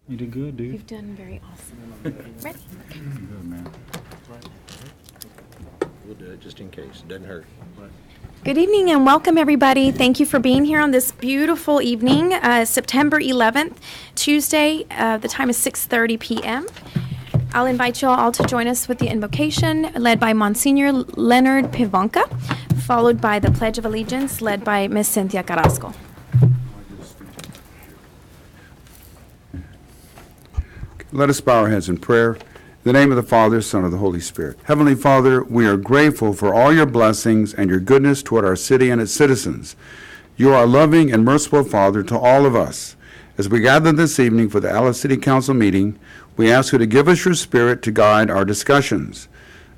You did good, dude. You've done very awesome. Ready? Good, man. We'll do it just in case. It doesn't hurt. Good evening and welcome, everybody. Thank you for being here on this beautiful evening, September 11th, Tuesday. The time is 6:30 p.m. I'll invite you all to join us with the invocation led by Monsignor Leonard Pivonka, followed by the Pledge of Allegiance led by Miss Cynthia Carrasco. Let us bow our heads in prayer. In the name of the Father, Son, and of the Holy Spirit. Heavenly Father, we are grateful for all your blessings and your goodness toward our city and its citizens. You are a loving and merciful Father to all of us. As we gather this evening for the Alice City Council meeting, we ask you to give us your Spirit to guide our discussions.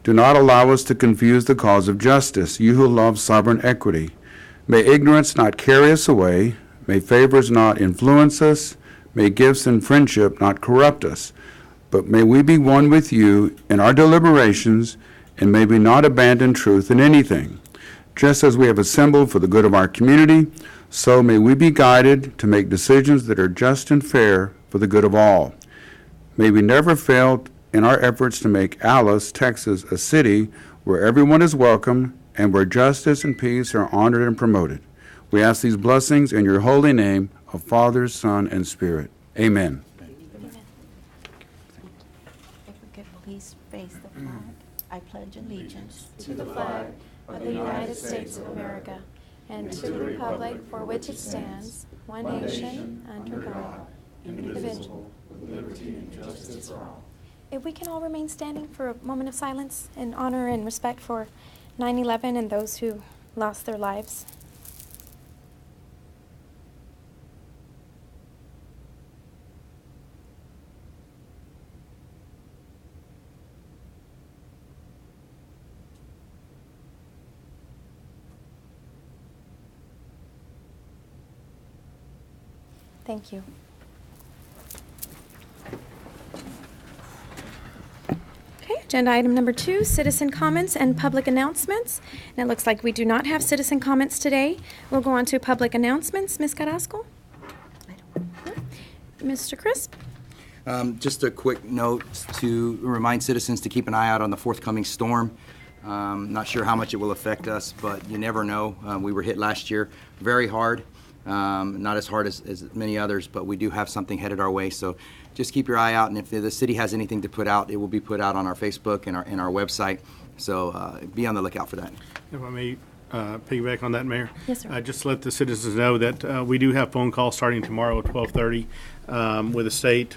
Do not allow us to confuse the cause of justice, you who love sovereign equity. May ignorance not carry us away. May favors not influence us. May gifts and friendship not corrupt us. But may we be one with you in our deliberations, and may we not abandon truth in anything. Just as we have assembled for the good of our community, so may we be guided to make decisions that are just and fair for the good of all. May we never fail in our efforts to make Alice, Texas, a city where everyone is welcome and where justice and peace are honored and promoted. We ask these blessings in your holy name of Father, Son, and Spirit. Amen. If we could please face the flag. I pledge allegiance To the flag of the United States of America and to the republic for which it stands, one nation, under God, indivisible, with liberty and justice for all. If we can all remain standing for a moment of silence in honor and respect for 9/11 and those who lost their lives. Thank you. Okay, agenda item number 2, citizen comments and public announcements. And it looks like we do not have citizen comments today. We'll go on to public announcements. Ms. Carrasco? Mr. Crisp? Just a quick note to remind citizens to keep an eye out on the forthcoming storm. Not sure how much it will affect us, but you never know. We were hit last year very hard. Not as hard as many others, but we do have something headed our way. So just keep your eye out, and if the city has anything to put out, it will be put out on our Facebook and our website. So be on the lookout for that. If I may piggyback on that, Mayor? Yes, sir. Just to let the citizens know that we do have phone calls starting tomorrow at 12:30 with the state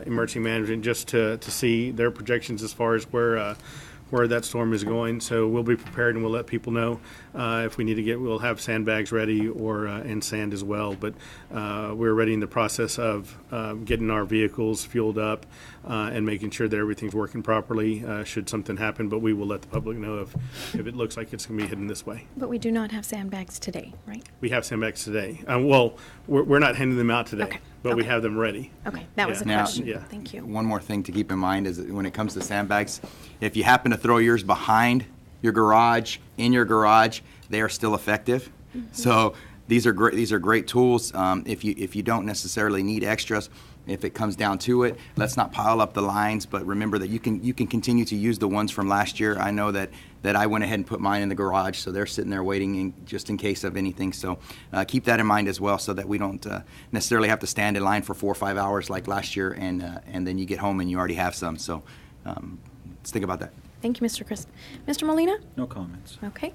emergency management just to see their projections as far as where that storm is going. So we'll be prepared and we'll let people know if we need to we'll have sandbags ready or and sand as well. But we're ready in the process of getting our vehicles fueled up and making sure that everything's working properly should something happen. But we will let the public know if it looks like it's going to be heading this way. But we do not have sandbags today, right? We have sandbags today. Well, we're not handing them out today, Okay. but we Okay. have them ready. Okay, that was Yeah. a Now- question. Yeah. Thank you. One more thing to keep in mind is that when it comes to sandbags, if you happen to throw yours behind your garage, in your garage, they are still effective. So these are great. These are great tools. If you don't necessarily need extras, if it comes down to it, let's not pile up the lines. But remember that you can continue to use the ones from last year. I know that I went ahead and put mine in the garage, so they're sitting there waiting just in case of anything. So keep that in mind as well, so that we don't necessarily have to stand in line for 4 or 5 hours like last year, and then you get home and you already have some. So let's think about that. Thank you, Mr. Crisp. Mr. Molina? No comments. Okay.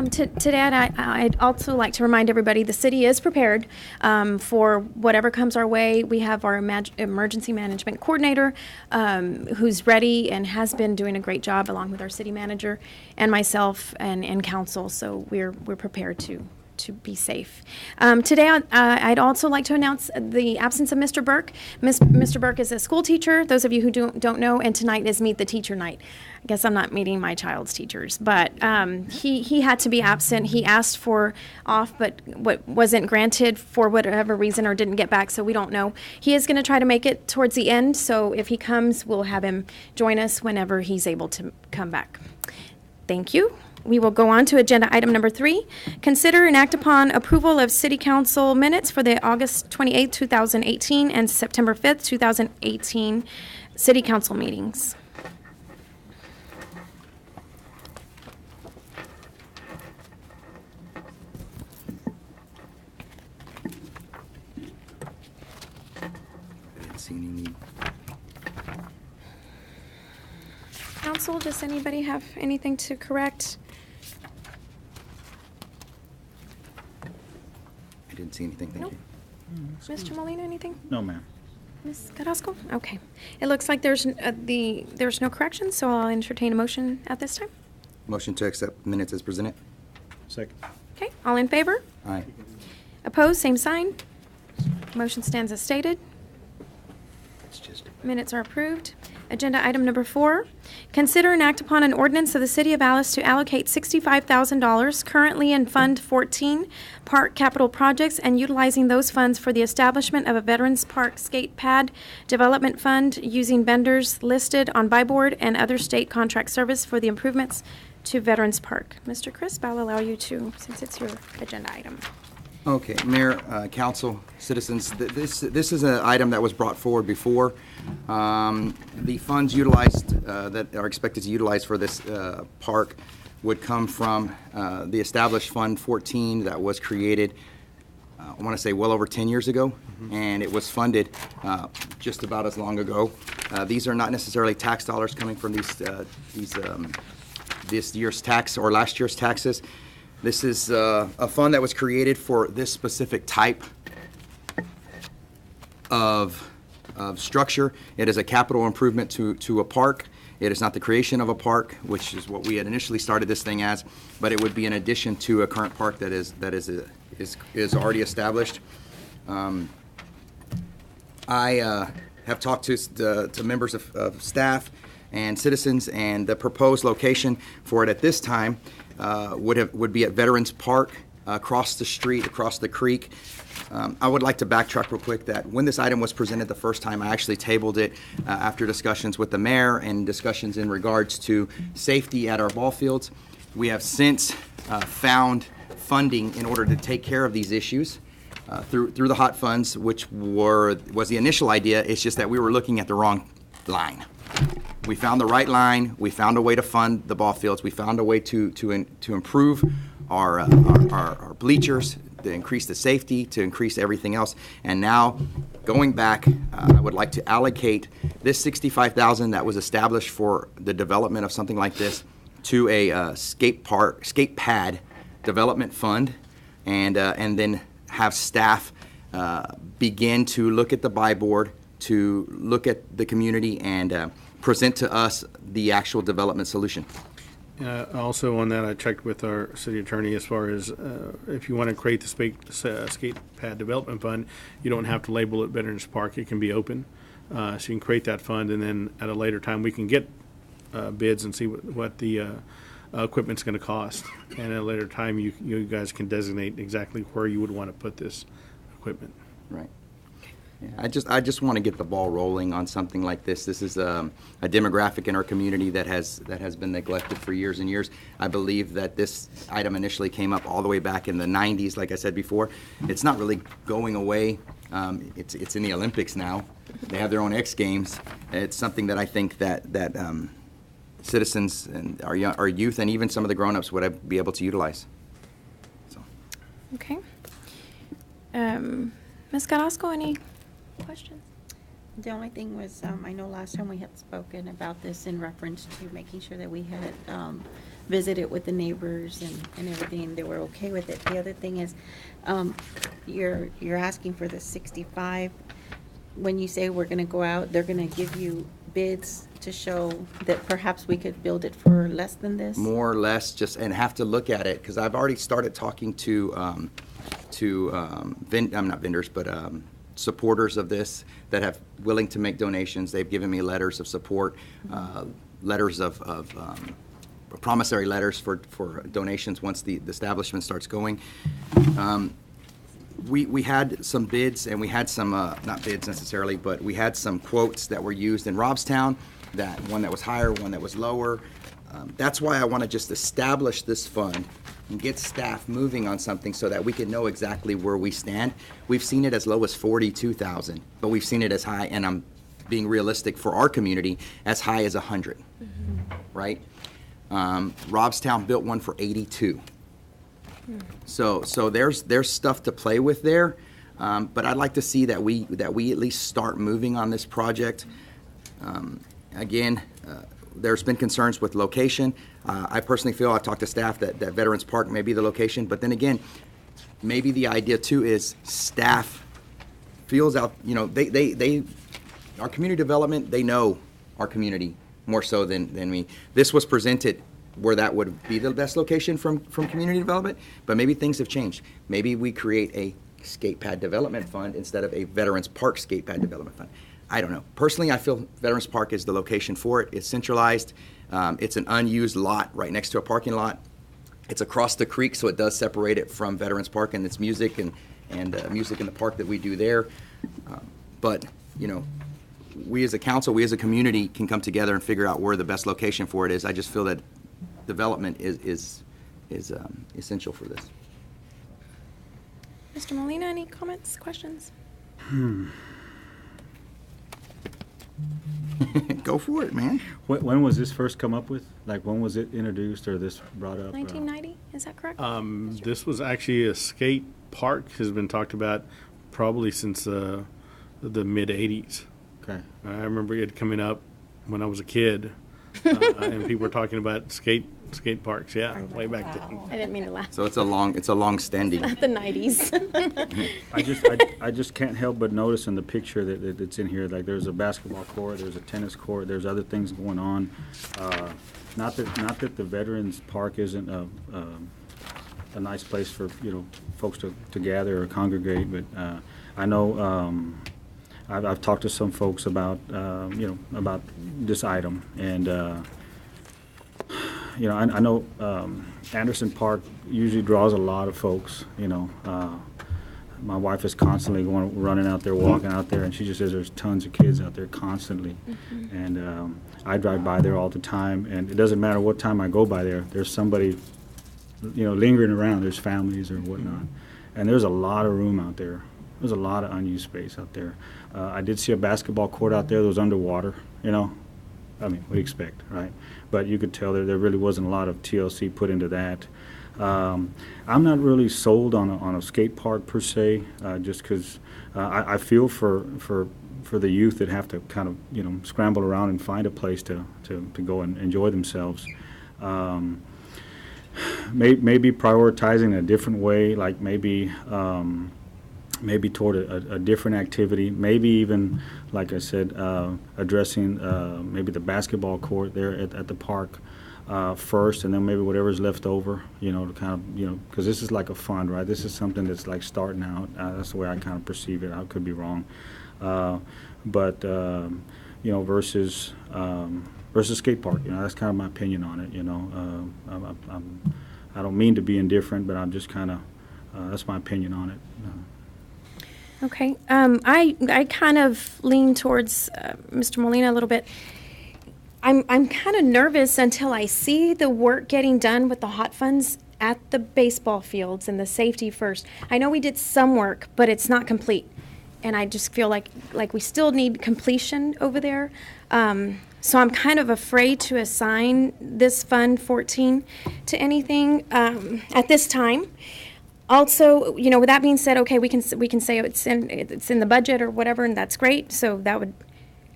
Today, I'd also like to remind everybody the city is prepared for whatever comes our way. We have our emergency management coordinator who's ready and has been doing a great job along with our city manager and myself and council. So we're prepared to be safe. Today, I'd also like to announce the absence of Mr. Burke. Mr. Burke is a school teacher, those of you who don't know, and tonight is Meet the Teacher Night. I guess I'm not meeting my child's teachers, but he had to be absent. He asked for off, but what wasn't granted for whatever reason or didn't get back, so we don't know. He is going to try to make it towards the end, so if he comes, we'll have him join us whenever he's able to come back. Thank you. We will go on to agenda item number 3. Consider and act upon approval of city council minutes for the August 28, 2018 and September 5th, 2018 city council meetings. I didn't see any need. Council, does anybody have anything to correct? I didn't see anything, thank Nope. you. Mr. Molina, anything? No, ma'am. Ms. Carrasco? Okay. It looks like there's no corrections, so I'll entertain a motion at this time. Motion to accept minutes as presented? Second. Okay, all in favor? Aye. Opposed, same sign. Motion stands as stated. It's just, Minutes are approved. Agenda item number 4, consider and act upon an ordinance of the City of Alice to allocate $65,000 currently in Fund 14 Park Capital Projects and utilizing those funds for the establishment of a Veterans Park Skate Pad Development Fund using vendors listed on Buy Board and other state contract service for the improvements to Veterans Park. Mr. Crisp, I'll allow you to, since it's your agenda item. Okay, Mayor, Council, citizens, this is an item that was brought forward before. The funds utilized, that are expected to utilize for this park would come from the established Fund 14 that was created, I want to say well over 10 years ago, and it was funded just about as long ago. These are not necessarily tax dollars coming from this year's tax or last year's taxes. This is a fund that was created for this specific type of structure. It is a capital improvement to a park. It is not the creation of a park, which is what we had initially started this thing as, but it would be in addition to a current park that is already established. I have talked to members of staff and citizens, and the proposed location for it at this time would be at Veterans Park, across the street, across the creek. I would like to backtrack real quick that when this item was presented the first time, I actually tabled it after discussions with the mayor and discussions in regards to safety at our ball fields. We have since found funding in order to take care of these issues through the hot funds, which was the initial idea. It's just that we were looking at the wrong line. We found the right line. We found a way to fund the ball fields. We found a way to improve our bleachers, to increase the safety, to increase everything else. And now, going back, I would like to allocate this $65,000 that was established for the development of something like this to a skate pad development fund, and then have staff begin to look at the buy board, to look at the community, and present to us the actual development solution. Also on that, I checked with our city attorney as far as if you want to create the skate pad development fund, you don't have to label it Veterans Park. It can be open. So you can create that fund, and then at a later time, we can get bids and see what the equipment's going to cost. And at a later time, you guys can designate exactly where you would want to put this equipment. Right. Yeah, I just want to get the ball rolling on something like this. This is a demographic in our community that has been neglected for years and years. I believe that this item initially came up all the way back in the 90s, like I said before. It's not really going away. It's in the Olympics now. They have their own X Games. It's something that I think that citizens and our youth and even some of the grown-ups would be able to utilize. So. Okay. Ms. Carrasco, any questions? The only thing was, I know last time we had spoken about this in reference to making sure that we had visited with the neighbors and everything, they were okay with it. The other thing is, you're asking for the 65. When you say we're gonna go out, they're gonna give you bids to show that perhaps we could build it for less than this? More or less, and have to look at it, because I've already started talking to not vendors, but supporters of this that have willing to make donations. They've given me letters of support, letters of promissory letters for donations once the establishment starts going. We had some bids, and we had some, not bids necessarily, but we had some quotes that were used in Robstown, one that was higher, one that was lower. That's why I want to just establish this fund and get staff moving on something so that we can know exactly where we stand. We've seen it as low as 42,000, but we've seen it as high, and I'm being realistic for our community, as high as 100, right? Robstown built one for 82. So there's stuff to play with there, but I'd like to see that we at least start moving on this project. Again, there's been concerns with location. I personally feel, I've talked to staff, that Veterans Park may be the location, but then again, maybe the idea too is staff feels out, our community development, they know our community more so than me. This was presented where that would be the best location from community development, but maybe things have changed. Maybe we create a skate pad development fund instead of a Veterans Park skate pad development fund. I don't know. Personally, I feel Veterans Park is the location for it. It's centralized. It's an unused lot right next to a parking lot. It's across the creek, so it does separate it from Veterans Park, and it's music and music in the park that we do there. But we as a council, we as a community can come together and figure out where the best location for it is. I just feel that development is essential for this. Mr. Molina, any comments, questions? Go for it, man. When was this first come up with? Like, when was it introduced or this brought up? 1990, is that correct? This was actually a skate park, has been talked about probably since the mid-'80s. Okay. I remember it coming up when I was a kid, and people were talking about skate parks, way back then. I didn't mean to laugh. So it's a long standing. Not the 90s. I just can't help but notice in the picture that's in here, like there's a basketball court, there's a tennis court, there's other things going on. Not that the Veterans Park isn't a nice place for folks to gather or congregate, but I know I've talked to some folks about about this item, and I know Anderson Park usually draws a lot of folks. My wife is constantly running out there, walking out there, and she just says there's tons of kids out there constantly. Mm-hmm. And I drive by there all the time, and it doesn't matter what time I go by there. There's somebody, lingering around. There's families or whatnot, and there's a lot of room out there. There's a lot of unused space out there. I did see a basketball court out there that was underwater. I mean, what do you expect, right? But you could tell there really wasn't a lot of TLC put into that. I'm not really sold on a skate park per se, just because I feel for the youth that have to kind of scramble around and find a place to go and enjoy themselves. Maybe prioritizing a different way, like maybe toward a different activity, maybe even, like I said, addressing maybe the basketball court there at the park first, and then maybe whatever's left over, to kind of, because this is like a fund, right? This is something that's like starting out. That's the way I kind of perceive it. I could be wrong. But versus skate park, that's kind of my opinion on it, I don't mean to be indifferent, but I'm just kind of, that's my opinion on it. Okay. I kind of lean towards Mr. Molina a little bit. I'm kind of nervous until I see the work getting done with the hot funds at the baseball fields and the safety first. I know we did some work, but it's not complete. And I just feel like we still need completion over there. So I'm kind of afraid to assign this Fund 14 to anything at this time. Also, with that being said, okay, we can say it's in the budget or whatever, and that's great. So that would,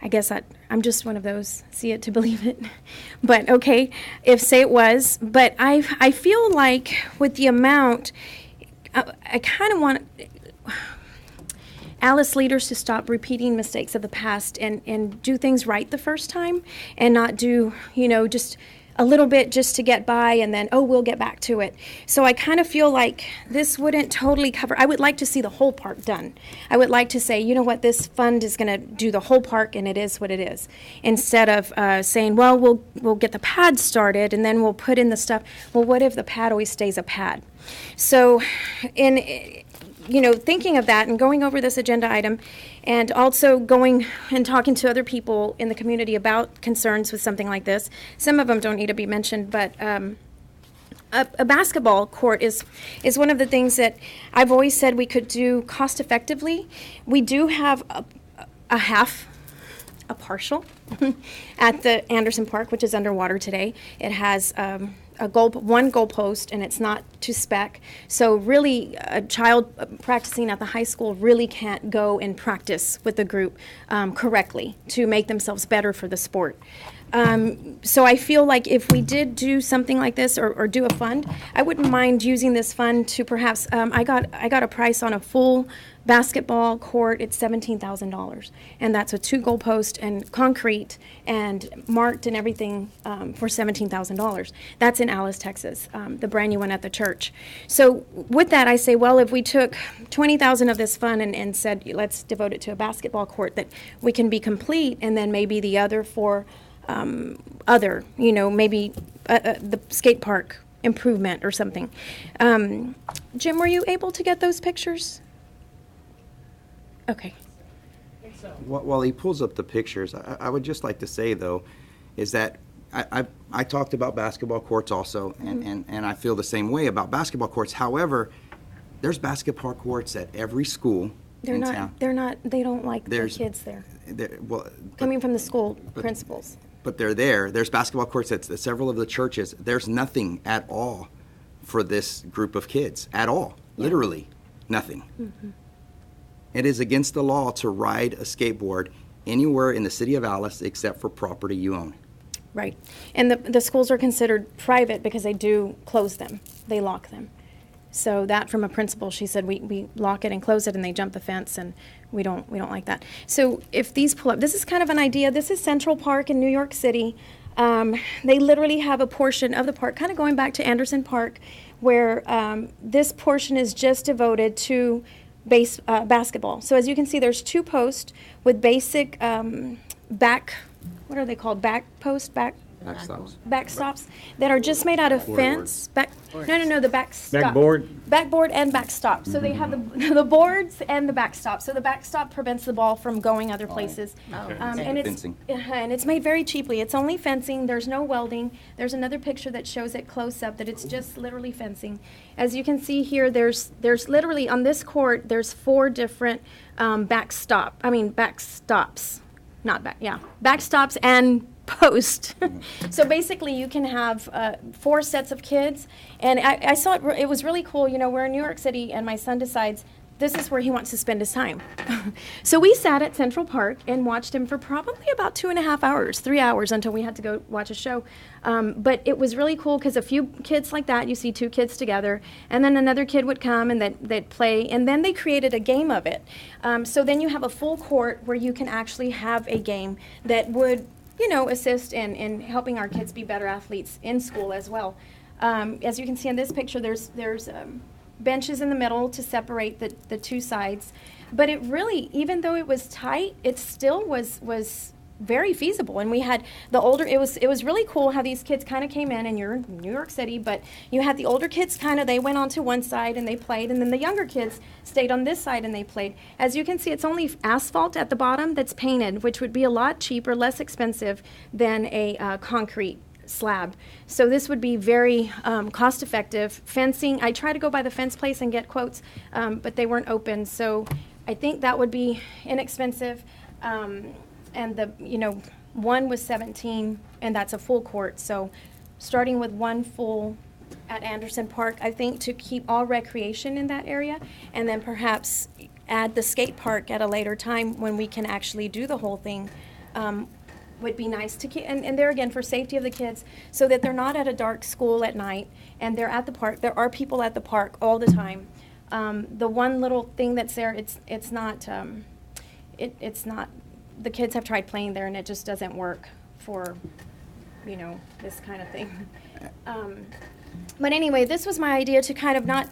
I guess I'm just one of those, see it to believe it. But okay, if say it was, but I feel like with the amount, I kind of want Alice leaders to stop repeating mistakes of the past and do things right the first time, and not do just a little bit just to get by and then, we'll get back to it. So I kind of feel like this wouldn't totally cover. I would like to see the whole park done. I would like to say, this fund is going to do the whole park, and it is what it is. Instead of saying, well, we'll get the pad started and then we'll put in the stuff. Well, what if the pad always stays a pad? So thinking of that and going over this agenda item, and also going and talking to other people in the community about concerns with something like this. Some of them don't need to be mentioned, but a basketball court is one of the things that I've always said we could do cost effectively. We do have a partial at the Anderson Park, which is underwater today. It has one goal post, and it's not to spec. So really, a child practicing at the high school really can't go and practice with the group correctly to make themselves better for the sport. So I feel like if we did do something like this or do a fund, I wouldn't mind using this fund to perhaps, I got a price on a full basketball court. It's $17,000, and that's with 2 goalposts and concrete and marked and everything for $17,000. That's in Alice, Texas, the brand new one at the church. So with that, I say, well, if we took $20,000 of this fund and said, let's devote it to a basketball court, that we can be complete, and then maybe the other for maybe the skate park improvement or something. Jim, were you able to get those pictures? Okay. While he pulls up the pictures, I would just like to say, though, is that I talked about basketball courts also, and I feel the same way about basketball courts. However, there's basketball courts at every school in town. They don't like the kids there. Coming from the school principals. But they're there. There's basketball courts at several of the churches. There's nothing at all for this group of kids, at all. Yeah. Literally nothing. Mm-hmm. It is against the law to ride a skateboard anywhere in the city of Alice except for property you own. Right. And the schools are considered private because they do close them. They lock them. So that, from a principal, she said we lock it and close it, and they jump the fence, and we don't like that. So if these pull up, this is kind of an idea. This is Central Park in New York City. They literally have a portion of the park, kind of going back to Anderson Park, where this portion is just devoted to basketball. So as you can see, there's 2 posts with basic what are they called? Backstops that are just made out of fence. The backboard and backstop. So they have the boards and the backstop. So the backstop prevents the ball from going other places. And it's made very cheaply. It's only fencing. There's no welding. There's another picture that shows it close up that it's just literally fencing. As you can see here, there's literally on this court there's 4 different backstops. Backstops and post. So basically you can have 4 sets of kids, and I saw it was really cool. We're in New York City, and my son decides this is where he wants to spend his time. So we sat at Central Park and watched him for probably about 2.5 hours, 3 hours, until we had to go watch a show. But it was really cool because a few kids like that, you see 2 kids together, and then another kid would come and they'd play, and then they created a game of it. So then you have a full court where you can actually have a game that would assist in helping our kids be better athletes in school as well. As you can see in this picture, there's benches in the middle to separate the 2 sides. But it really, even though it was tight, it still was very feasible. And we had it was really cool how these kids kind of came in, and you're in New York City, but you had the older kids they went onto one side and they played, and then the younger kids stayed on this side and they played. As you can see, it's only asphalt at the bottom that's painted, which would be a lot cheaper, less expensive than a concrete slab. So this would be very cost effective. Fencing, I tried to go by the fence place and get quotes, but they weren't open. So I think that would be inexpensive. And one was 17, and that's a full court. So starting with 1 full at Anderson Park, I think, to keep all recreation in that area, and then perhaps add the skate park at a later time when we can actually do the whole thing, would be nice to keep. And there again, for safety of the kids, so that they're not at a dark school at night, and they're at the park. There are people at the park all the time. The one little thing that's there, it's not. The kids have tried playing there, and it just doesn't work for, this kind of thing. But anyway, this was my idea to kind of not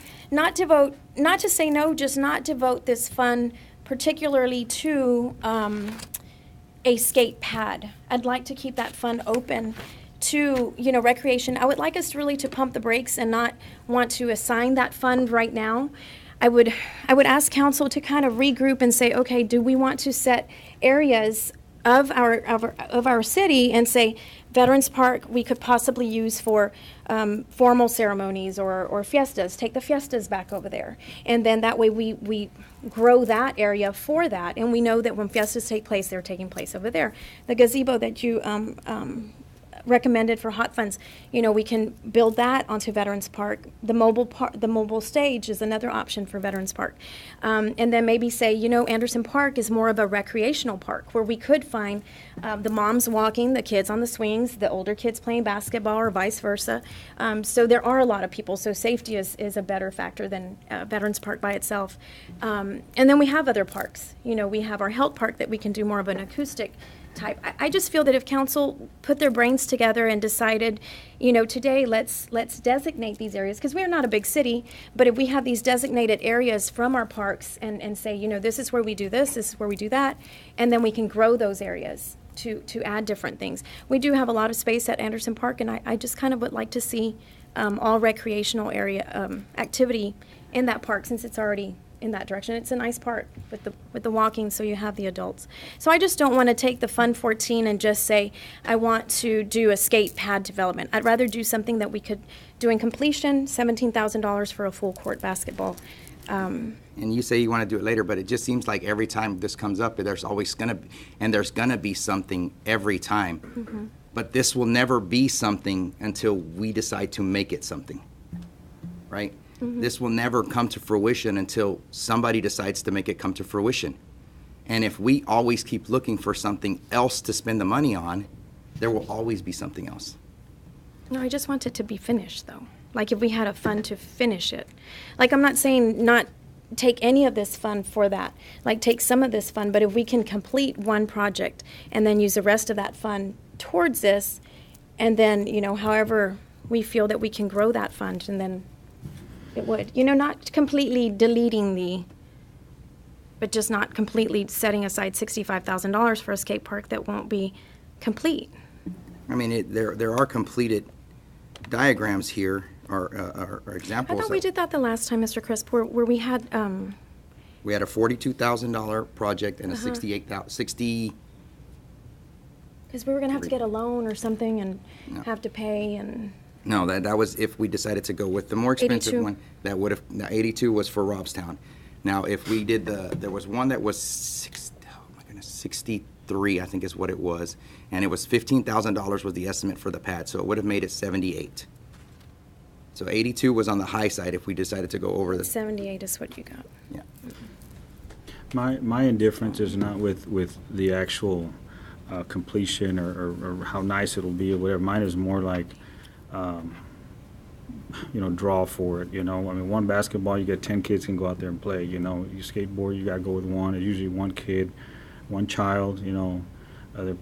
to say no, just not devote this fund particularly to a skate pad. I'd like to keep that fund open to, recreation. I would like us really to pump the brakes and not want to assign that fund right now. I would ask council to kind of regroup and say, okay, do we want to set areas of our city and say Veterans Park we could possibly use for formal ceremonies or fiestas, take the fiestas back over there. And then that way we grow that area for that. And we know that when fiestas take place, they're taking place over there. The gazebo that you recommended for hot funds, we can build that onto Veterans Park. The mobile stage is another option for Veterans Park. And then maybe say, Anderson Park is more of a recreational park where we could find the moms walking, the kids on the swings, the older kids playing basketball or vice versa. So there are a lot of people. So safety is a better factor than Veterans Park by itself. And then we have other parks. We have our health park that we can do more of an acoustic type. I just feel that if council put their brains together and decided, today let's designate these areas, because we're not a big city, but if we have these designated areas from our parks and say, this is where we do this is where we do that, and then we can grow those areas to add different things. We do have a lot of space at Anderson Park, and I just kind of would like to see all recreational area activity in that park, since it's already in that direction. It's a nice part with the walking, so you have the adults. So I just don't want to take the Fund 14 and just say, I want to do a skate pad development. I'd rather do something that we could do in completion, $17,000 for a full court basketball. And you say you want to do it later, but it just seems like every time this comes up, there's always going to be something every time. Mm-hmm. But this will never be something until we decide to make it something, right? Mm-hmm. This will never come to fruition until somebody decides to make it come to fruition. And if we always keep looking for something else to spend the money on, there will always be something else. No, I just want it to be finished, though. Like if we had a fund to finish it. Like I'm not saying not take any of this fund for that. Like take some of this fund, but if we can complete one project and then use the rest of that fund towards this, and then, however we feel that we can grow that fund, and then it would. Not completely deleting but just not completely setting aside $65,000 for a skate park that won't be complete. I mean, there are completed diagrams here, or I examples. thought we did that the last time, Mr. Crisp, where we had, We had a $42,000 project and a Uh-huh. $60. because we were going to have to get a loan or something and No. have to pay and. No, that was if we decided to go with the more expensive 82. one. That would have, the 82 was for Robstown. Now, if we did there was one that was 63, I think is what it was. And it was $15,000 was the estimate for the pad, so it would have made it 78. So 82 was on the high side if we decided to go over the, 78 is what you got. yeah. My indifference is not with the actual completion or how nice it'll be or whatever. Mine is more like, draw for it, I mean, one basketball, you get 10 kids can go out there and play, you skateboard, you got to go with one. It's usually one kid, one child, they're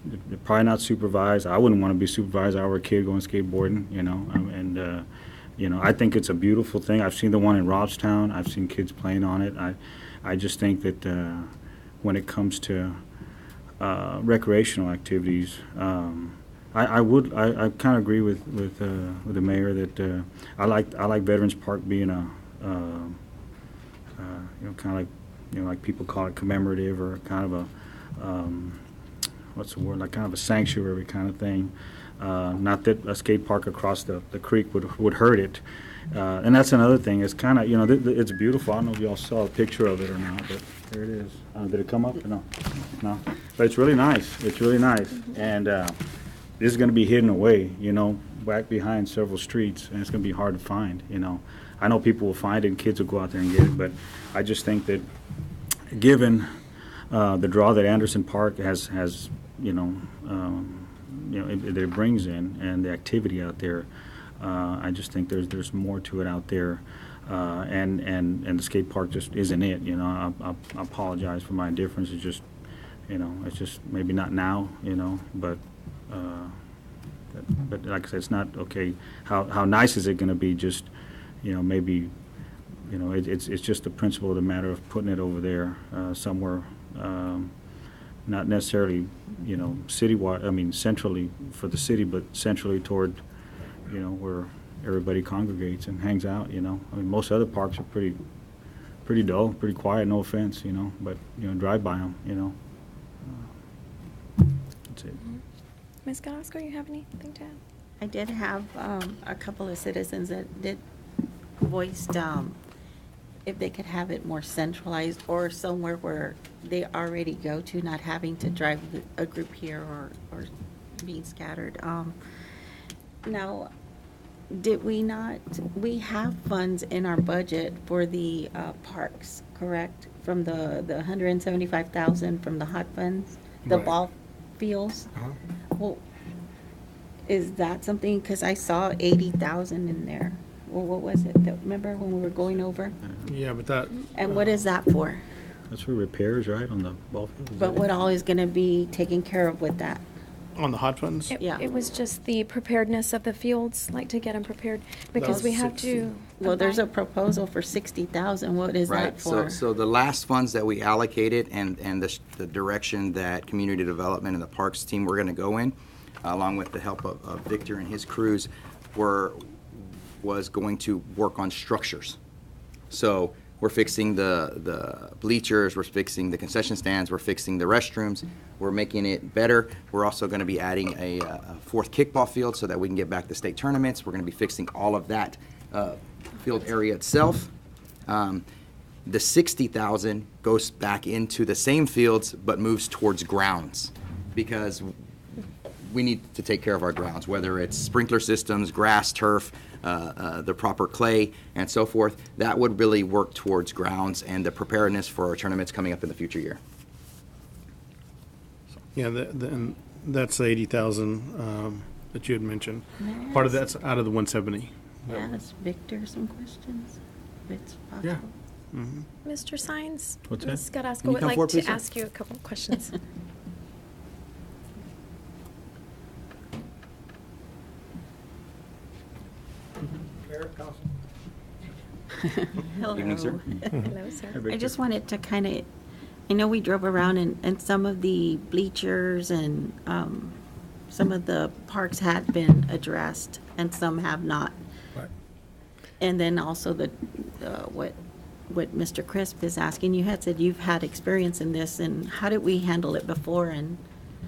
probably not supervised. I wouldn't want to be supervised. I were a kid going skateboarding, I think it's a beautiful thing. I've seen the one in Robstown. I've seen kids playing on it. I just think that when it comes to recreational activities, I kind of agree with the mayor that I like Veterans Park being a kind of like like people call it commemorative, or kind of a what's the word, like kind of a sanctuary kind of thing. Not that a skate park across the creek would hurt it. And that's another thing. It's kind of, it's beautiful. I don't know if y'all saw a picture of it or not, but there it is. Did it come up? No. No. But it's really nice. It's really nice. And this is going to be hidden away, back behind several streets, and it's going to be hard to find, I know people will find it and kids will go out there and get it, but I just think that given the draw that Anderson Park has that it brings in, and the activity out there, I just think there's more to it out there, and the skate park just isn't it. I apologize for my indifference. It's just, it's just maybe not now, but like I said, it's not okay. How nice is it going to be? Just, maybe, it's just the principle of the matter of putting it over there somewhere. Not necessarily, citywide, I mean, centrally for the city, but centrally toward, where everybody congregates and hangs out, I mean, most other parks are pretty pretty dull, pretty quiet, no offense, you know, but, you know, drive by them, you know. That's it. Ms. Carrasco, you have anything to add? I did have a couple of citizens that did voiced if they could have it more centralized or somewhere where they already go to, not having to drive a group here or being scattered. Now, did we not, we have funds in our budget for the parks, correct? From the 175,000 from the hot funds, the Right. ball fields? Well, is that something, because I saw 80,000 in there. Well, what was it? Remember when we were going over? Yeah, but that, And what is that for? That's for repairs, right, on the ball field? Is But that what it? all is going to be taken care of with that? on the hot funds? Yeah. It was just the preparedness of the fields, like to get them prepared, because we have to. Well, there's a proposal for 60,000. What is Right, that so, for? so the last funds that we allocated and the direction that community development and the parks team were gonna go in, along with the help of Victor and his crews, was going to work on structures. So we're fixing the bleachers, we're fixing the concession stands, we're fixing the restrooms, we're making it better. We're also gonna be adding a fourth kickball field so that we can get back to state tournaments. We're gonna be fixing all of that field area itself. The 60,000 goes back into the same fields but moves towards grounds because we need to take care of our grounds, whether it's sprinkler systems, grass, turf, the proper clay, and so forth. That would really work towards grounds and the preparedness for our tournaments coming up in the future year. Yeah, and that's the 80,000 that you had mentioned. Part of that's out of the 170. Ask Victor some questions, if it's Yeah. possible. Mr. Sines? What's that? Ms. Carrasco Can you would come like forward, to please, sir? ask you a couple of questions. Evening, sir. Hello, sir. I just wanted to kind of, I know we drove around and some of the bleachers and some of the parks had been addressed and some have not. Right. And then also what Mr. Crisp is asking, you had said you've had experience in this, and how did we handle it before? And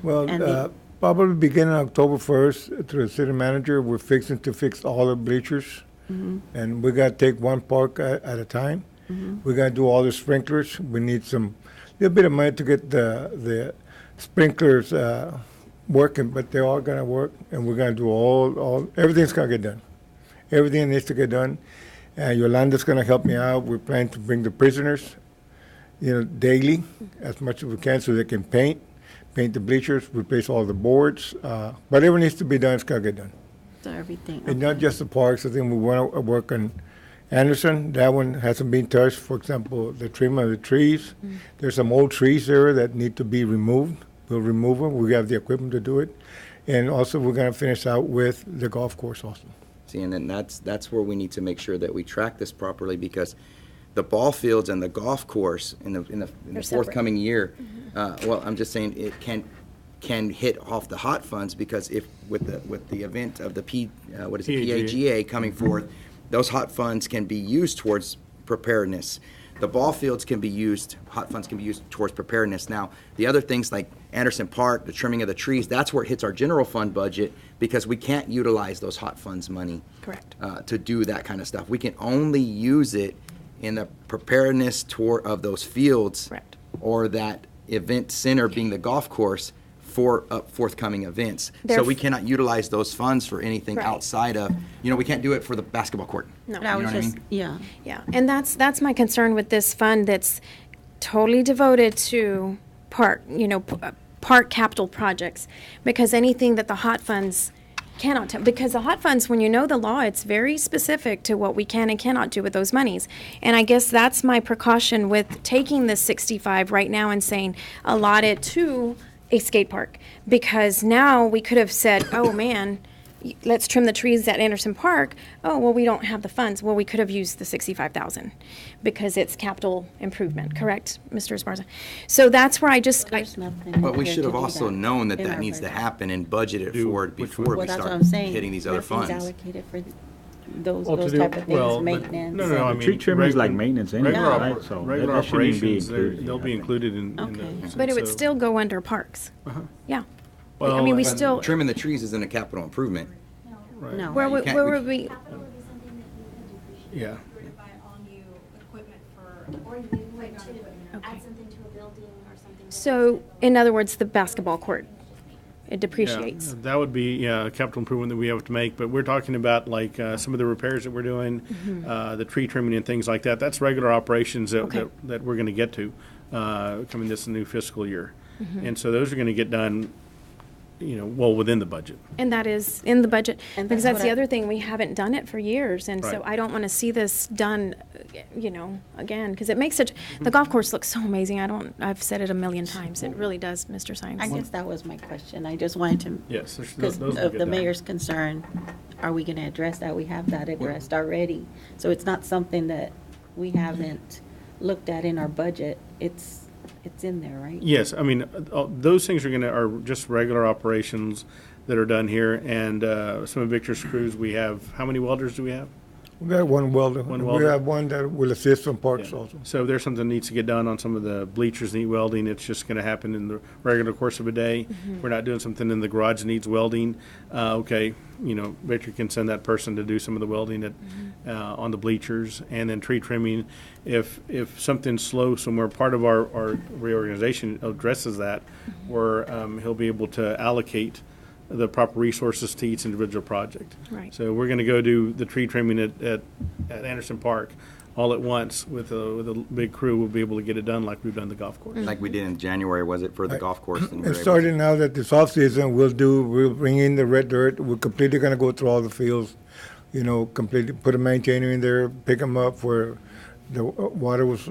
Well, And the- probably beginning October 1st, through the city manager, we're fixing to fix all the bleachers. And we gotta take one park at a time. We gotta do all the sprinklers. We need some, little bit of money to get the sprinklers working, but they're all gonna work. And we're gonna do everything's gonna get done. Everything needs to get done. Yolanda's gonna help me out. We're planning to bring the prisoners, daily, as much as we can, so they can paint the bleachers, replace all the boards. Whatever needs to be done, it's gonna get done. so everything. And not just the parks, I think we want to work on Anderson. That one hasn't been touched. For example, the trimming of the trees. There's some old trees there that need to be removed. We'll remove them. We have the equipment to do it. And also, we're gonna finish out with the golf course also. See, and then that's where we need to make sure that we track this properly because the ball fields and the golf course in the They're separate. forthcoming year, well, I'm just saying it can hit off the hot funds because if with the event of the PAGA coming forth, those hot funds can be used towards preparedness. The ball fields can be used, hot funds can be used towards preparedness. Now, the other things like Anderson Park, the trimming of the trees, that's where it hits our general fund budget because we can't utilize those hot funds money Correct. to do that kind of stuff. We can only use it in the preparedness tour of those fields Correct. or that event center being the golf course for forthcoming events. So we cannot utilize those funds for anything Right. outside of, we can't do it for the basketball court. No. But I You was know what I just, mean? yeah. Yeah, and that's my concern with this fund that's totally devoted to park capital projects, because anything that the hot funds cannot tell, because the hot funds, when you know the law, it's very specific to what we can and cannot do with those monies. And I guess that's my precaution with taking this 65 right now and saying allot it to a skate park, because now we could have said, oh man, let's trim the trees at Anderson Park. Oh, well, we don't have the funds. Well, we could have used the 65,000 because it's capital improvement, correct, Mr. Esparza? So that's where There's nothing. But we here should to have do also that known that in our needs to budget. happen and budgeted for it before Well, we that's what start I'm saying. hitting these other Nothing's funds. allocated for those Well, to those do- type of well, things, but- maintenance? No, no, I and- mean. Tree trimming is like regular- maintenance anyway, regular right? oper- So Regular that shouldn't even be operations, included, they'll I be think. included in. Okay. But it would so- still go under parks. Yeah. I Well, mean, we but still, Trimming the trees isn't a capital improvement. No. where you would, can't- where we- would we, Capital would be something that you could depreciate. Yeah. If you were to buy all new equipment for, or you would to add something to a building or something. so, in other words, the basketball court, it Yeah, depreciates. that would be, yeah, a capital improvement that we have to make, but we're talking about like some of the repairs that we're doing, the tree trimming and things like that. That's regular operations that, Okay. that we're gonna get to, coming this new fiscal year. And so those are gonna get done, well, within the budget. And that is in the budget, And because that's that's the what I- other thing, we haven't done it for years, and so Right. I don't want to see this done, again, because it makes such, the golf course looks so amazing, I've said it a million times, it really does, Mr. Sines. I guess that was my question. I just wanted to, Yes, because those will of get the done. mayor's concern, are we going to address that? We have that addressed already. So it's not something that we haven't looked at in our budget. It's in there, right? Yes, I mean, those things are just regular operations that are done here, and some of Victor's crews, we have, how many welders do we have? We got one welder. One We welder. have one that will assist on parks Yeah. also. So if there's something that needs to get done on some of the bleachers need welding, it's just gonna happen in the regular course of a day. We're not doing something in the garage that needs welding, okay, Victor can send that person to do some of the welding on the bleachers, and then tree trimming. If something's slow somewhere, part of our reorganization addresses that, where he'll be able to allocate the proper resources to each individual project. Right. So we're gonna go do the tree trimming at Anderson Park all at once with a big crew. We'll be able to get it done like we've done the golf course. Like we did in January, was it, for the golf course? And we were And able starting now that this off-season, we'll bring in the red dirt. We're completely gonna go through all the fields, completely put a maintainer in there, pick them up where the water was,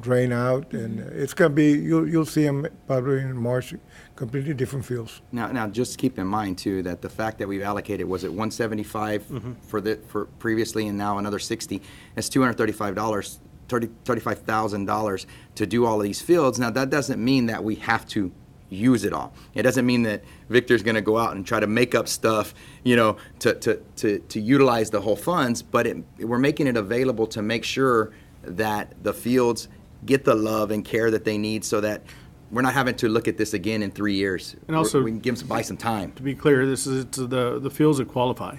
drain out. And it's gonna be, you'll see them probably in March, completely different fields. Now, just keep in mind too, that the fact that we've allocated, was it 175 for previously, and now another 60, that's $235, $35,000 to do all of these fields. Now, that doesn't mean that we have to use it all. It doesn't mean that Victor's gonna go out and try to make up stuff, to utilize the whole funds, but we're making it available to make sure that the fields get the love and care that they need, so that we're not having to look at this again in 3 years. And also- we can buy some time. To be clear, this is the fields that qualify.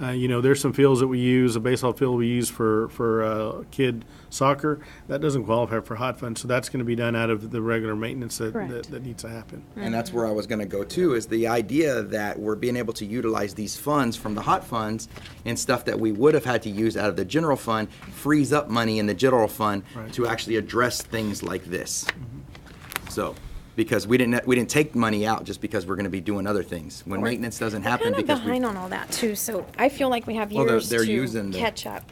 There's some fields that we use, a baseball field we use for kid soccer, that doesn't qualify for hot funds, so that's gonna be done out of the regular maintenance Correct. that needs to happen. And that's where I was going to go to, is the idea that we're being able to utilize these funds from the hot funds and stuff that we would have had to use out of the general fund, frees up money in the general fund Right. to actually address things like this. So, because we didn't take money out just because we're going to be doing other things. When maintenance doesn't We're happen kind of because we. behind on all that too, so I feel like we have Well, they're- years they're to using the- catch up.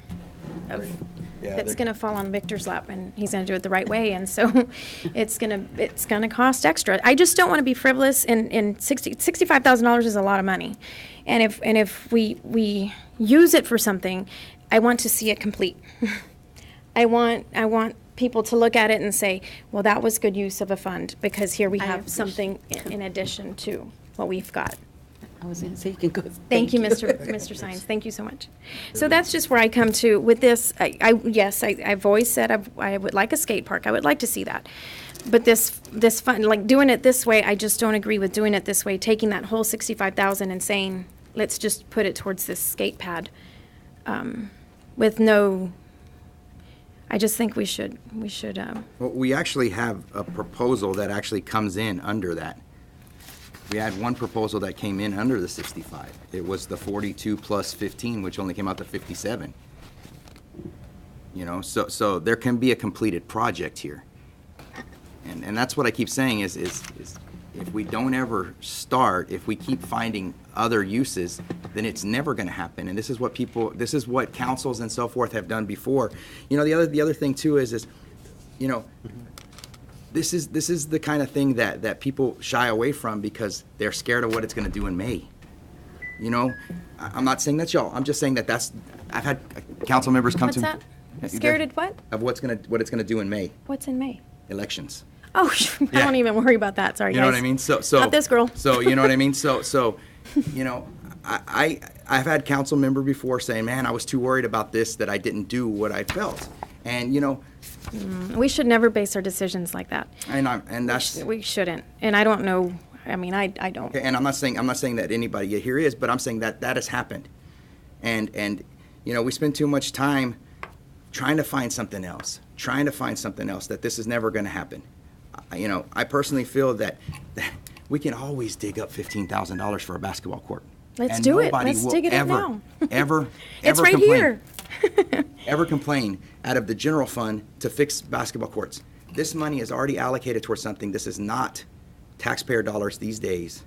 Yeah, It's they're- gonna fall on Victor's lap, and he's gonna do it the right way, and so it's gonna cost extra. I just don't wanna be frivolous, and $65,000 is a lot of money. And if we use it for something, I want to see it complete. I want people to look at it and say, well, that was good use of a fund, because here we I have appreciate- something in addition to what we've got. I was going to say you can go. Thank you, Mr. Sines. Thank you so much. So that's just where I come to with this. Yes, I've always said I would like a skate park. I would like to see that. But this fund, like doing it this way, I just don't agree with doing it this way, taking that whole 65,000 and saying, let's just put it towards this skate pad, with no, I just think we should, Well, we actually have a proposal that actually comes in under that. We had one proposal that came in under the 65. It was the 42 plus 15, which only came out to 57. So there can be a completed project here. And that's what I keep saying is if we don't ever start, if we keep finding other uses, then it's never going to happen. And this is what councils and so forth have done before. The other thing too is this is the kind of thing that people shy away from because they're scared of what it's going to do in May. I'm not saying that's y'all. I'm just saying I've had council members come what's to that? Scared of what? of what it's going to do in May What's in May? elections. Oh, I Yeah. don't even worry about that. Sorry, You know guys. what I mean? So Not this girl. So you know what I mean? So I I've had council member before saying, man, I was too worried about this that I didn't do what I felt. And, We should never base our decisions like that. and that's, We shouldn't. And I don't know, I mean, I don't. and I'm not saying that anybody here is, but I'm saying that that has happened. And we spend too much time trying to find something else, that this is never going to happen. I personally feel that we can always dig up $15,000 for a basketball court. Let's And do it. nobody Let's will dig it up ever, now. ever It's right complain. here. Ever complain out of the general fund to fix basketball courts. This money is already allocated towards something. This is not taxpayer dollars these days.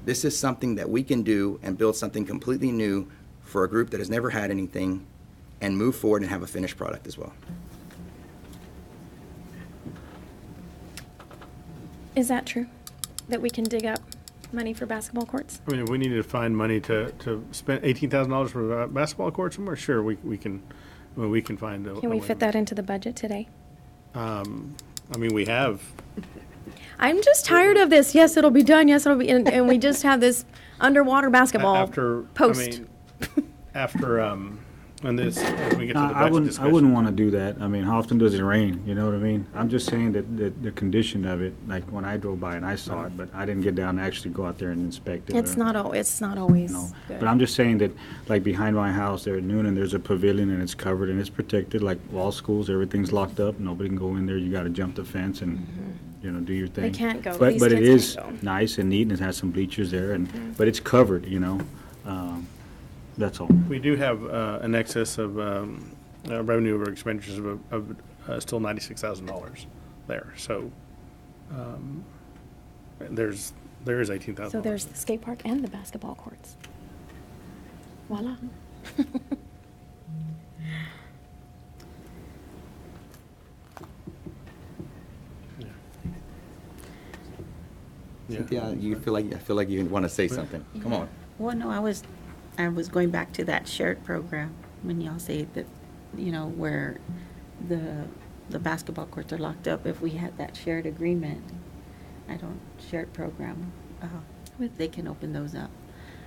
This is something that we can do and build something completely new for a group that has never had anything and move forward and have a finished product as well. Is that true? That we can dig up money for basketball courts? I mean, if we needed to find money to spend $18,000 for a basketball court somewhere, sure, we can, we can find a. Can we way. fit that into the budget today? I mean, we have, I'm just tired of this. Yes, it'll be done. Yes, it'll be, and we just have this underwater basketball after, post. when this, as we get to the I budget wouldn't discussion. want to do that. I mean, how often does it rain? You know what I mean? I'm just saying that the condition of it, like when I drove by and I saw it, but I didn't get down and actually go out there and inspect it. It's or- not always No, good. but I'm just saying that, like behind my house there at Noonan, there's a pavilion and it's covered and it's protected, like all schools, everything's locked up, nobody can go in there, you gotta jump the fence and, do your thing. can't go. But, These but it kids is can't go. nice and neat and it has some bleachers there but it's covered, that's all. We do have an excess of revenue over expenditures of still $96,000 there. So there is $18,000. So there's the skate park and the basketball courts. Voila. Yeah, I feel like you want to say something. Come on. Well, no, I was going back to that shared program when y'all say that, where the basketball courts are locked up. If we had that shared agreement, shared program, they can open those up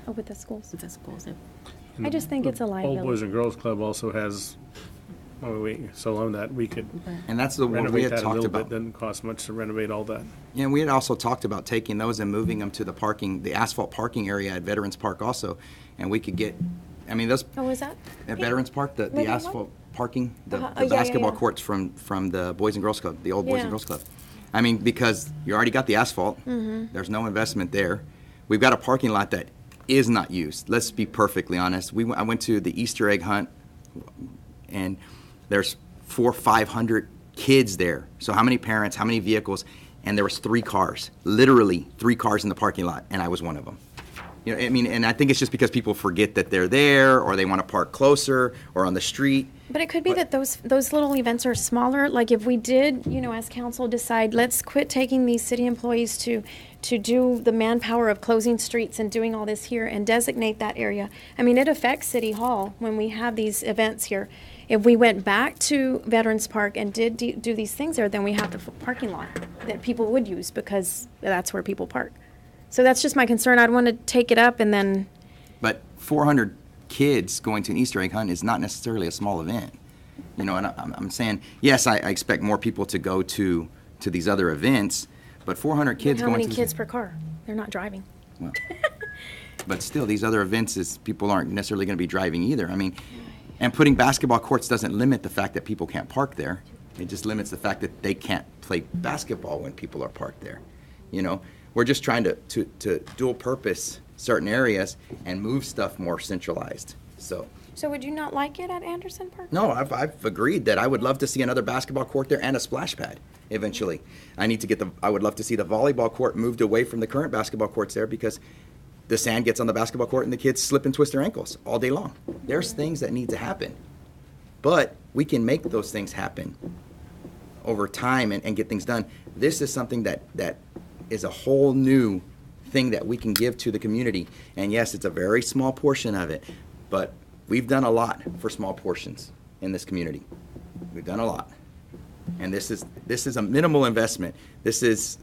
Oh, with the schools. with the schools. I just think it's a Old Boys liability. and Girls Club also has, we still own that. We could And that's the one we renovate had that a talked little bit. about. Doesn't cost much to renovate all that. Yeah, we had also talked about taking those and moving them to the asphalt parking area at Veterans Park also. And we could get, those, Oh, is that? at Veterans Park, the Living asphalt parking, the Uh-huh. Oh, the yeah, yeah, basketball yeah. courts from the Boys and Girls Club, the old Boys Yeah. and Girls Club. Because you already got the asphalt. Mm-hmm. There's no investment there. We've got a parking lot that is not used. Let's be perfectly honest. I went to the Easter egg hunt, and there's 400 or 500 kids there. So how many parents, how many vehicles? And there was 3 cars, literally 3 cars in the parking lot, and I was one of them. And I think it's just because people forget that they're there, or they want to park closer, or on the street. But it could be that those little events are smaller. Like if we did, as council decide, let's quit taking these city employees to do the manpower of closing streets and doing all this here and designate that area. It affects City Hall when we have these events here. If we went back to Veterans Park and did do these things there, then we have the parking lot that people would use because that's where people park. So that's just my concern. I'd want to take it up and then, But 400 kids going to an Easter egg hunt is not necessarily a small event. And I'm saying, yes, I expect more people to go to these other events, but 400 kids how going many to kids per car? They're not driving. Well, but still, these other events people aren't necessarily going to be driving either. And putting basketball courts doesn't limit the fact that people can't park there. It just limits the fact that they can't play basketball when people are parked there. We're just trying to dual purpose certain areas and move stuff more centralized. So would you not like it at Anderson Park? no, I've agreed that I would love to see another basketball court there and a splash pad eventually. I would love to see the volleyball court moved away from the current basketball courts there because the sand gets on the basketball court and the kids slip and twist their ankles all day long. There's things that need to happen. But we can make those things happen over time and get things done. This is something that is a whole new thing that we can give to the community. And yes, it's a very small portion of it, but we've done a lot for small portions in this community. We've done a lot. And this is a minimal investment. This is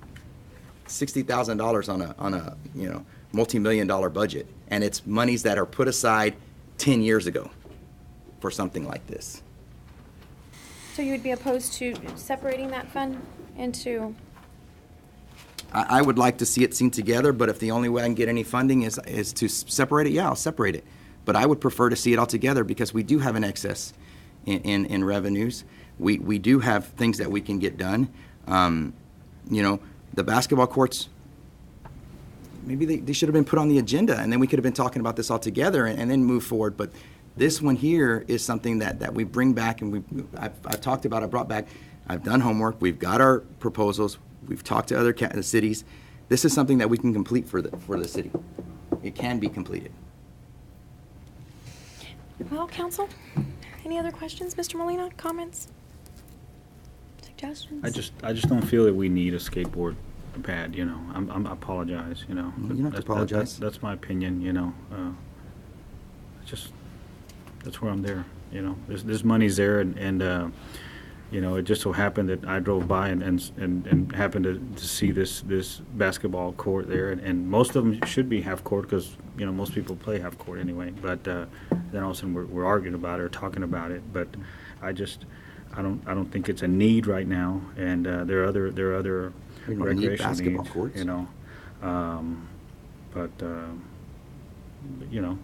$60,000 on a multi-million-dollar budget, and it's monies that are put aside 10 years ago for something like this. So you would be opposed to separating that fund into, I would like to see it seen together, but if the only way I can get any funding is to separate it, yeah, I'll separate it. But I would prefer to see it all together because we do have an excess in revenues. We do have things that we can get done. You know, the basketball courts, maybe they should have been put on the agenda, and then we could have been talking about this all together and then move forward. But this one here is something that we bring back, and I've talked about, I brought back, I've done homework, we've got our proposals, we've talked to other cities. This is something that we can complete for the city. It can be completed. well, council, any other questions? Mr. Molina, comments? Suggestions? I just don't feel that we need a skateboard pad, you know. I apologize, you know. You don't have to apologize. That's my opinion, you know. That's where I'm there, you know. This money's there, and you know, it just so happened that I drove by and happened to see this basketball court there, and most of them should be half court because, you know, most people play half court anyway. But then all of a sudden we're arguing about it or talking about it. But I don't think it's a need right now, and there are other We don't need recreational basketball needs, courts. you know. But you know.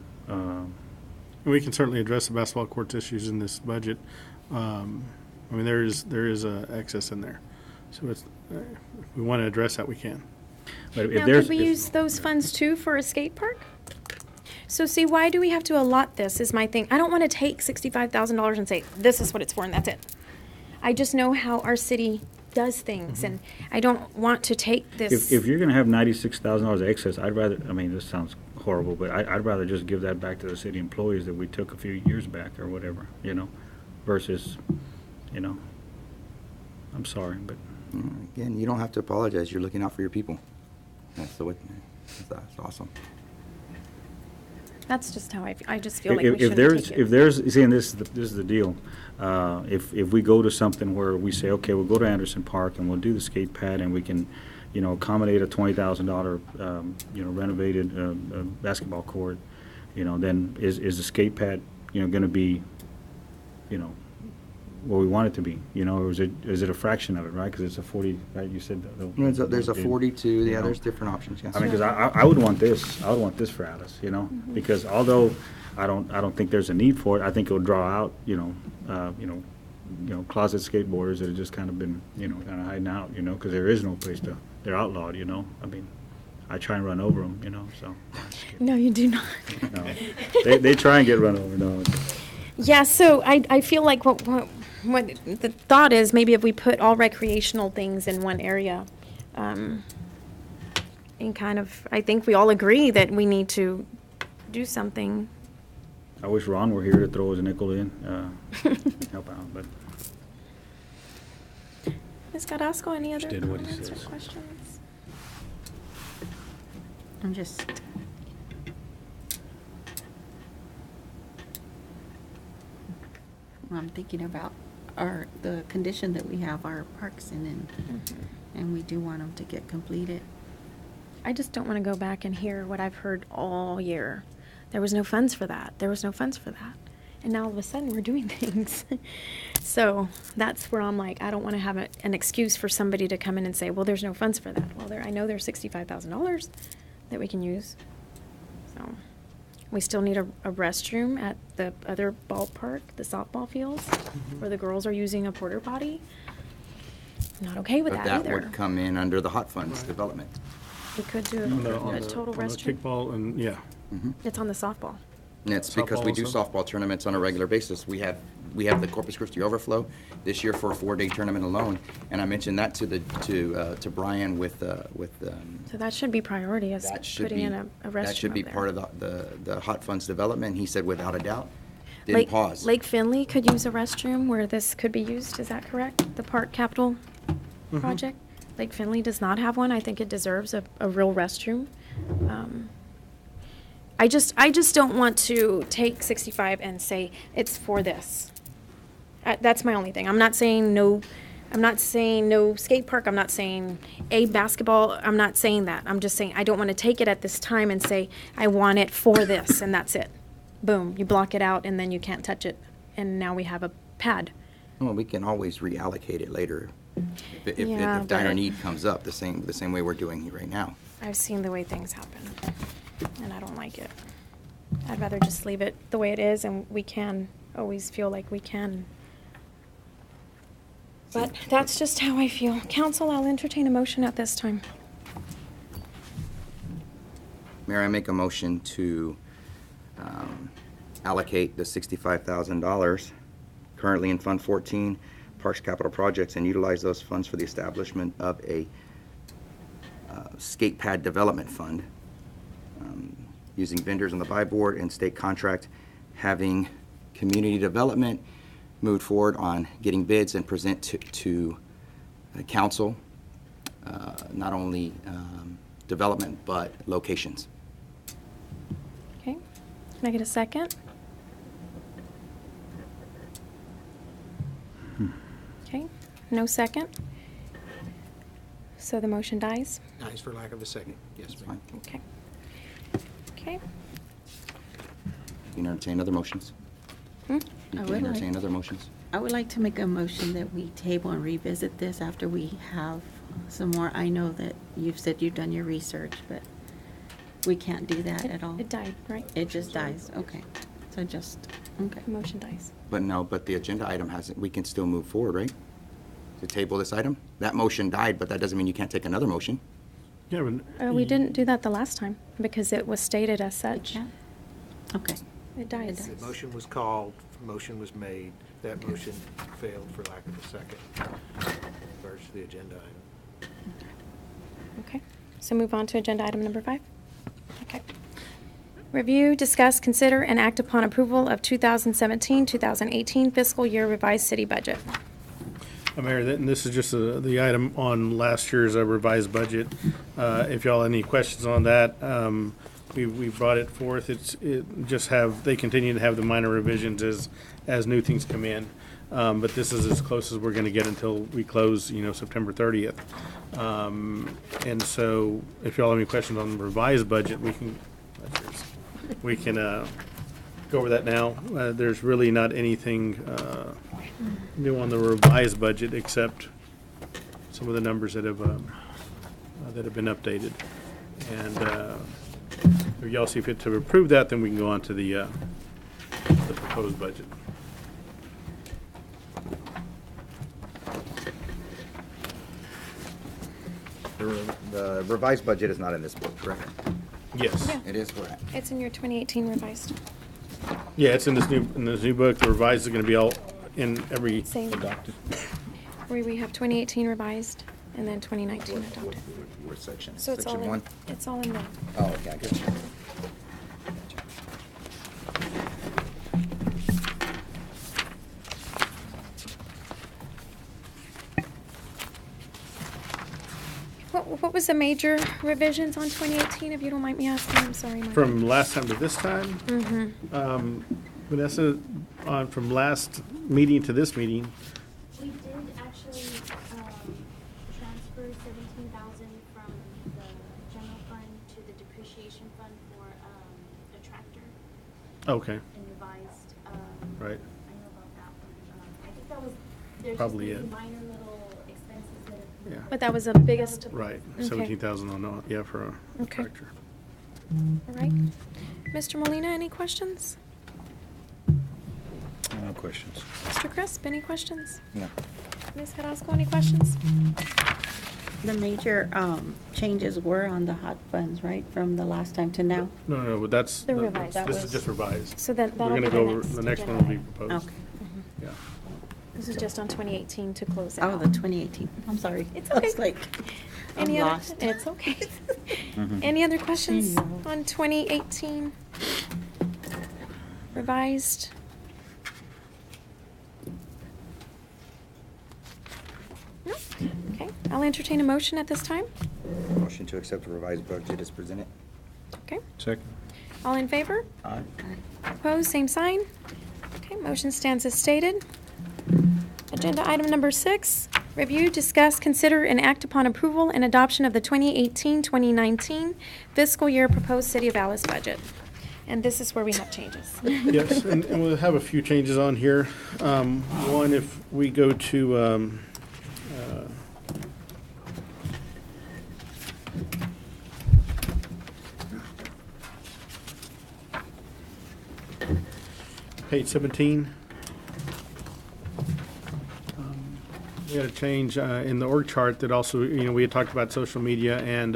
We can certainly address the basketball courts issues in this budget. I mean, there is a excess in there. So if we want to address that, we can. But if Now, there's, could we use those funds too for a skate park? So see, why do we have to allot this is my thing. I don't want to take $65,000 and say, this is what it's for and that's it. I just know how our city does things, and I don't want to take this. if you're going to have $96,000 excess, I'd rather. I mean, this sounds horrible, but I'd rather just give that back to the city employees that we took a few years back or whatever, you know, versus, you know. I'm sorry, but Again, you don't have to apologize. You're looking out for your people. That's awesome. That's just how I just feel like we if shouldn't there's take it. if there's see, and this is the deal. If we go to something where we say, okay, we'll go to Anderson Park and we'll do the skate pad and we can, you know, accommodate a $20,000 you know, renovated basketball court, you know, then is the skate pad, you know, going to be, you know, what we want it to be, you know, or is it a fraction of it, right? Because it's a 40, right? You said There's a 42. you Yeah, know. there's different options. Yes. I mean, because I would want this. I would want this for Alice, you know, because although I don't think there's a need for it, I think it'll draw out, you know, closet skateboarders that have just kind of been, you know, kind of hiding out, you know, because there is no place to. They're outlawed, you know. I mean, I try and run over them, you know. So. No, you do not. No. They try and get run over. No. Yeah, so I feel like what the thought is, maybe if we put all recreational things in one area, and kind of, I think we all agree that we need to do something. I wish Ron were here to throw his nickel in, help out, but. Ms. Carrasco, any other did what he comments or says. questions? I'm just, I'm thinking about the condition that we have our parks in, and we do want them to get completed. I just don't want to go back and hear what I've heard all year. There was no funds for that. There was no funds for that. And now all of a sudden we're doing things. So that's where I'm like, I don't want to have an excuse for somebody to come in and say, well, there's no funds for that. Well, I know there's $65,000 that we can use. So we still need a restroom at the other ballpark, the softball fields, where the girls are using a porta potty. I'm not okay with But that that either. would come in under the hot funds development. We could do On a total the restroom. kickball and, yeah. It's on the softball. And it's because we do Softball softball tournaments on a regular basis. We have the Corpus Christi Overflow this year for a 4-day tournament alone. And I mentioned that to Brian with So that should be priority, is that should putting be in a restroom that should be up part there. of the hot funds development. He said without a doubt. Didn't pause. Lake Finley could use a restroom where this could be used, is that correct? The park capital project? Lake Finley does not have one. I think it deserves a real restroom. I just don't want to take 65 and say it's for this. That's my only thing. I'm not saying no I'm not saying no skate park, I'm not saying a basketball, I'm not saying that. I'm just saying I don't want to take it at this time and say, I want it for this, and that's it. Boom, you block it out, and then you can't touch it, and now we have a pad. Well, we can always reallocate it later if Yeah, dire but- need comes up, the same way we're doing right now. I've seen the way things happen, and I don't like it. I'd rather just leave it the way it is, and we can always feel like we can. But that's just how I feel. Council, I'll entertain a motion at this time. Mayor, I make a motion to allocate the $65,000 currently in Fund 14, Parks Capital Projects, and utilize those funds for the establishment of a skate pad development fund, using vendors on the buy board and state contract, having community development moved forward on getting bids and present to the council, not only development, but locations. Okay, can I get a second? Okay, no second. So the motion dies? Nice for lack of a second. Yes, ma'am. Okay. Okay. You can entertain other motions? Hmm? You I can would like- entertain other motions? I would like to make a motion that we table and revisit this after we have some more. I know that you've said you've done your research, but we can't do that at all. It died, right? It just dies, okay. So just, okay. The motion dies. But the agenda item hasn't, we can still move forward, right? To table this item? That motion died, but that doesn't mean you can't take another motion. Yeah, but We didn't do that the last time because it was stated as such. Yeah. Okay. It dies. It The motion was called, motion was made. That motion failed for lack of a second. Regards to the agenda item. Okay, so move on to agenda item number 5. Okay. Review, discuss, consider, and act upon approval of 2017-2018 fiscal year revised city budget. Mayor, this is just the item on last year's revised budget. If y'all have any questions on that, we brought it forth. They continue to have the minor revisions as new things come in. But this is as close as we're going to get until we close, September 30th. And so if y'all have any questions on the revised budget, we can go over that now. There's really not anything new on the revised budget except some of the numbers that have been updated. And if y'all see fit to approve that, then we can go on to the proposed budget. The revised budget is not in this book, correct? Yes. Yeah. It is correct. It's in your 2018 revised. Yeah, it's in this new book. The revised is going to be all in every Same. adopted. Where we have 2018 revised and then 2019 adopted. What section? So it's all Section in, 1? it's all in there. Oh, okay, I get you. What was the major revisions on 2018, if you don't mind me asking? I'm sorry, Mike. From last time to this time? Vanessa, from last meeting to this meeting, We did actually transfer 17,000 from the general fund to the depreciation fund for the tractor okay, and revised. right. I know about that one. I think that was, there's Probably just it. these minor little expenses that have. Yeah. But that was the biggest, all Right, Okay. 17,000 on, yeah, for a Okay. tractor. right. Mr. Molina, any questions? No questions. Mr. Crisp, any questions? No. Ms. Carrasco, any questions? The major changes were on the hot funds, right, from the last time to now? No, but that's. The revised. That This was- is just revised. So then We're that'll going be to the go over, next. the next one agenda will be item. proposed. Okay. Yeah. This is just on 2018 to close it Oh, out. the 2018. I'm sorry. It's I was okay. like, I'm Any other? lost. It's okay. Any other questions I know. on 2018 revised? No? Okay, I'll entertain a motion at this time. Motion to accept the revised budget is presented. Okay, Second. all in favor? Aye. Opposed, same sign. Okay, motion stands as stated. Agenda item number 6, Review, discuss, consider, and act upon approval and adoption of the 2018-2019 fiscal year proposed City of Alice budget. And this is where we have changes. Yes, and we'll have a few changes on here. One, if we go to page 17. We had a change in the org chart that also, we had talked about social media and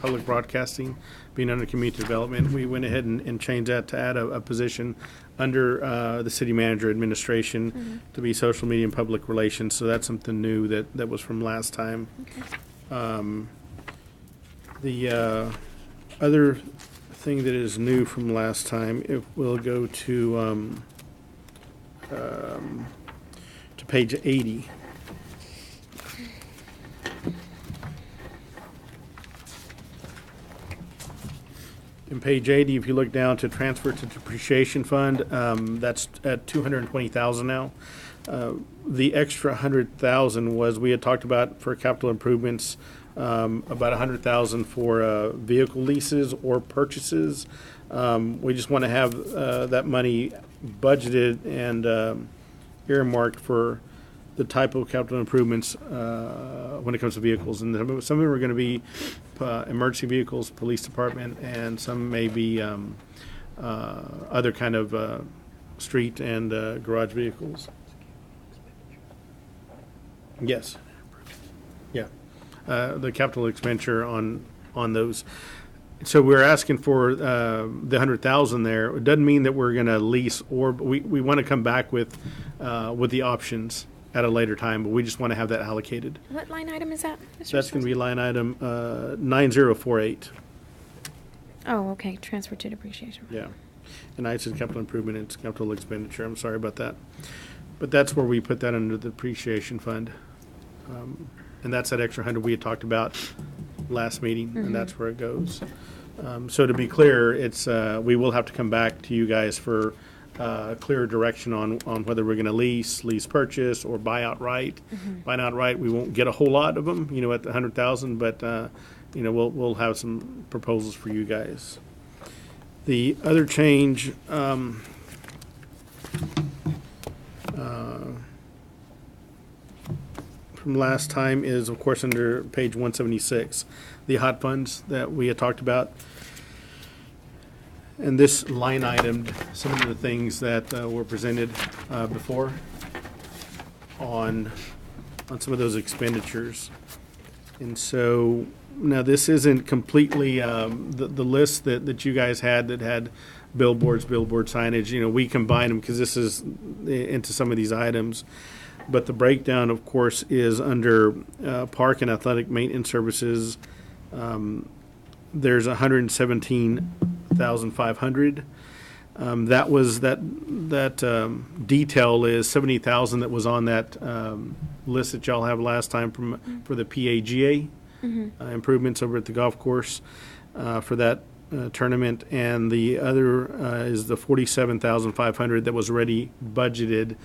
public broadcasting being under community development. We went ahead and changed that to add a position under the city manager administration to be social media and public relations. So that's something new that was from last time. Okay. The other thing that is new from last time, if we'll go to page 80. In page 80, if you look down to transfer to depreciation fund, that's at 220,000 now. The extra 100,000 was, we had talked about for capital improvements, about 100,000 for vehicle leases or purchases. We just want to have that money budgeted and earmarked for the type of capital improvements when it comes to vehicles. And some of them are going to be emergency vehicles, police department, and some may be other kind of street and garage vehicles. Yes. Yeah. The capital expenditure on those. So we're asking for the 100,000 there. It doesn't mean that we're going to lease, or we want to come back with the options at a later time, but we just want to have that allocated. What line item is that, Mr. That's going to be Sosa? line item 9048. Oh, okay, transfer to depreciation. Yeah. And I said capital improvement, it's capital expenditure. I'm sorry about that. But that's where we put that under the depreciation fund. And that's that extra 100 we had talked about last meeting, and that's where it goes. So to be clear, it's we will have to come back to you guys for clear direction on whether we're going to lease purchase, or buy outright. Buy outright, we won't get a whole lot of them, at the 100,000, but we'll have some proposals for you guys. The other change, from last time is, of course, under page 176, the hot funds that we had talked about. And this line itemed some of the things that were presented before on some of those expenditures. And so now this isn't completely the list that you guys had that had billboard signage. We combined them because this is into some of these items. But the breakdown, of course, is under park and athletic maintenance services. There's 117,500. That was that detail is 70,000 that was on that list that y'all have last time for the PAGA improvements over at the golf course for that tournament, and the other is the 47,500 that was already budgeted.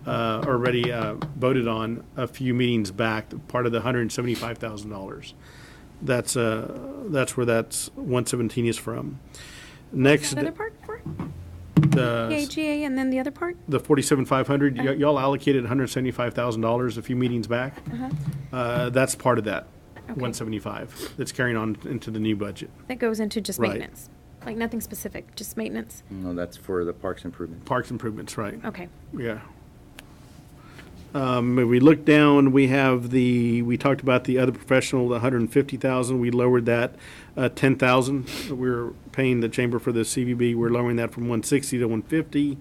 Already voted on a few meetings back, part of the $175,000. That's where that's 117 is from. Next, That other part for the PAGA, and then the other part? the 47,500. Y'all allocated $175,000 a few meetings back. That's part of that 175 that's carrying on into the new budget. That goes into just Right. maintenance, like nothing specific, just maintenance? No, that's for the parks improvement. Parks improvements, right? Okay. Yeah. If we look down, we talked about the other professional, the 150,000. We lowered that 10,000. We're paying the chamber for the CVB. We're lowering that from 160 to 150,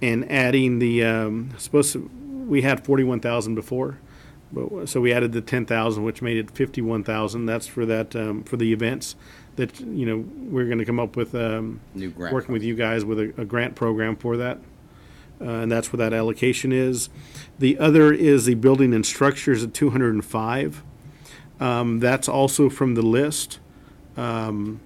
and adding we had 41,000 before, but so we added the 10,000, which made it 51,000. That's for that for the events that we're going to come up with New grant. working with you guys with a grant program for that. And that's where that allocation is. The other is the building and structures at 205. That's also from the list. And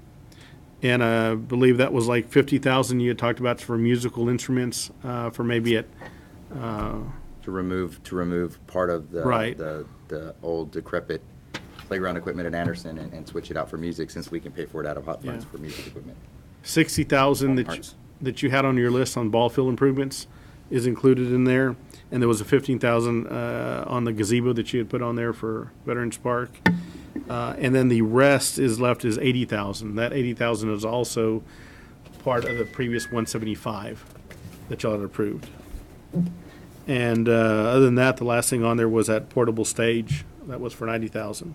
I believe that was like 50,000 you had talked about for musical instruments, for maybe at to remove part of the Right. the old decrepit playground equipment at Anderson and switch it out for music, since we can pay for it out of hot funds Yeah. for music equipment. 60,000 Parts. that you had on your list on ball field improvements is included in there. And there was a 15,000 on the gazebo that you had put on there for Veterans Park. And then the rest is left is 80,000. That 80,000 is also part of the previous 175 that y'all had approved. And other than that, the last thing on there was that portable stage. That was for 90,000.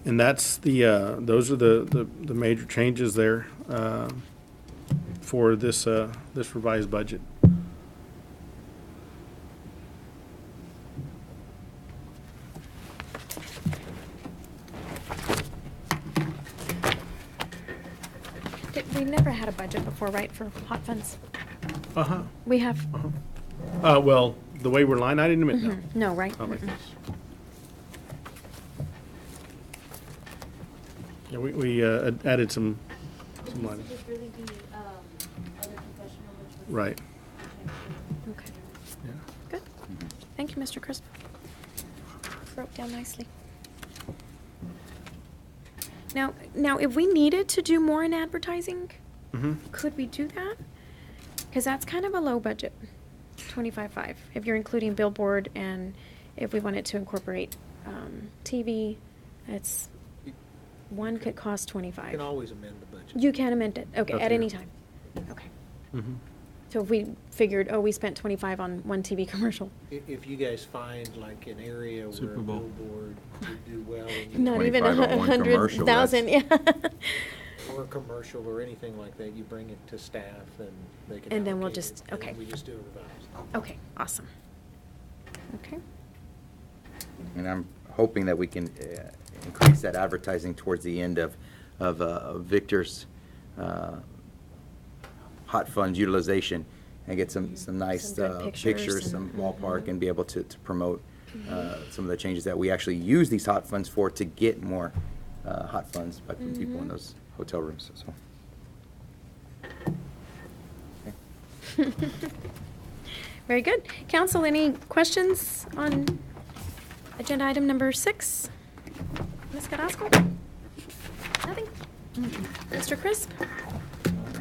And that's those are the major changes there for this revised budget. We never had a budget before, right, for hot funds? Uh-huh. We have, Well, the way we're line item it, no. no, right? Not like Mm-mm. this. Yeah, we added some This money. would just really be, other professional, which was. Right. Okay. Good. Thank you, Mr. Crisp. Broke down nicely. Now, if we needed to do more in advertising, could we do that? Because that's kind of a low budget, 25.5, if you're including billboard and if we wanted to incorporate TV, it's, one could cost You 25. can always amend the budget. You can amend it, okay, Up at here. any time. Okay. Mhm. So if we figured, oh, we spent 25 on one TV commercial, If you guys find like an area where a Super Bowl. billboard would do well, and you- not even 25 on one commercial, 100,000, yeah. or a commercial or anything like that, you bring it to staff and they can. And then we'll allocate just- it, and okay. then we just do a revised. Okay, awesome. Okay, And I'm hoping that we can increase that advertising towards the end of Victor's hot funds utilization and get some nice Some good pictures pictures, some and- ballpark, and be able to promote some of the changes that we actually use these hot funds for, to get more hot funds by putting people in those hotel rooms, so. very good. Council, any questions on agenda item number 6? Ms. Carrasco? Nothing? Mr. Crisp?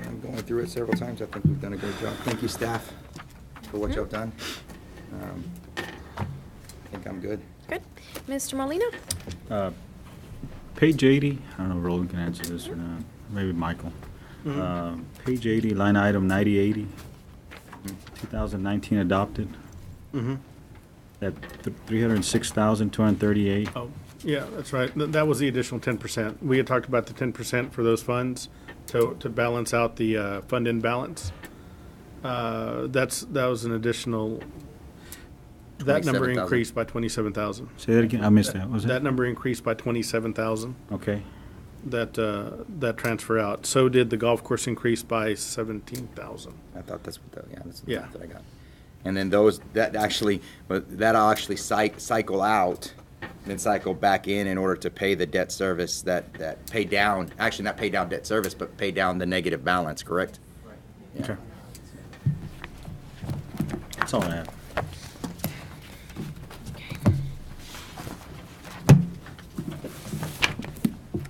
I'm going through it several times. I think we've done a great job. Thank you, staff, for what you've done. I think I'm good. Good. Mr. Molina? Page 80, I don't know if Roland can answer this or not, maybe Michael. Page 80, line item 9080, 2019 adopted, Mm-hmm. that 306,238. Oh, yeah, that's right. That was the additional 10%. We had talked about the 10% for those funds to balance out the fund imbalance. That was an additional, that number 27,000. increased by 27,000. Say that again, I missed that, what was That that? number increased by 27,000, Okay, that transfer out. So did the golf course increase by 17,000. I thought that's what, that's the Yeah. math that I got. And then that'll actually cycle out, then cycle back in order to pay the debt service that pay down, actually not pay down debt service, but pay down the negative balance, correct? Yeah. okay. That's all I have.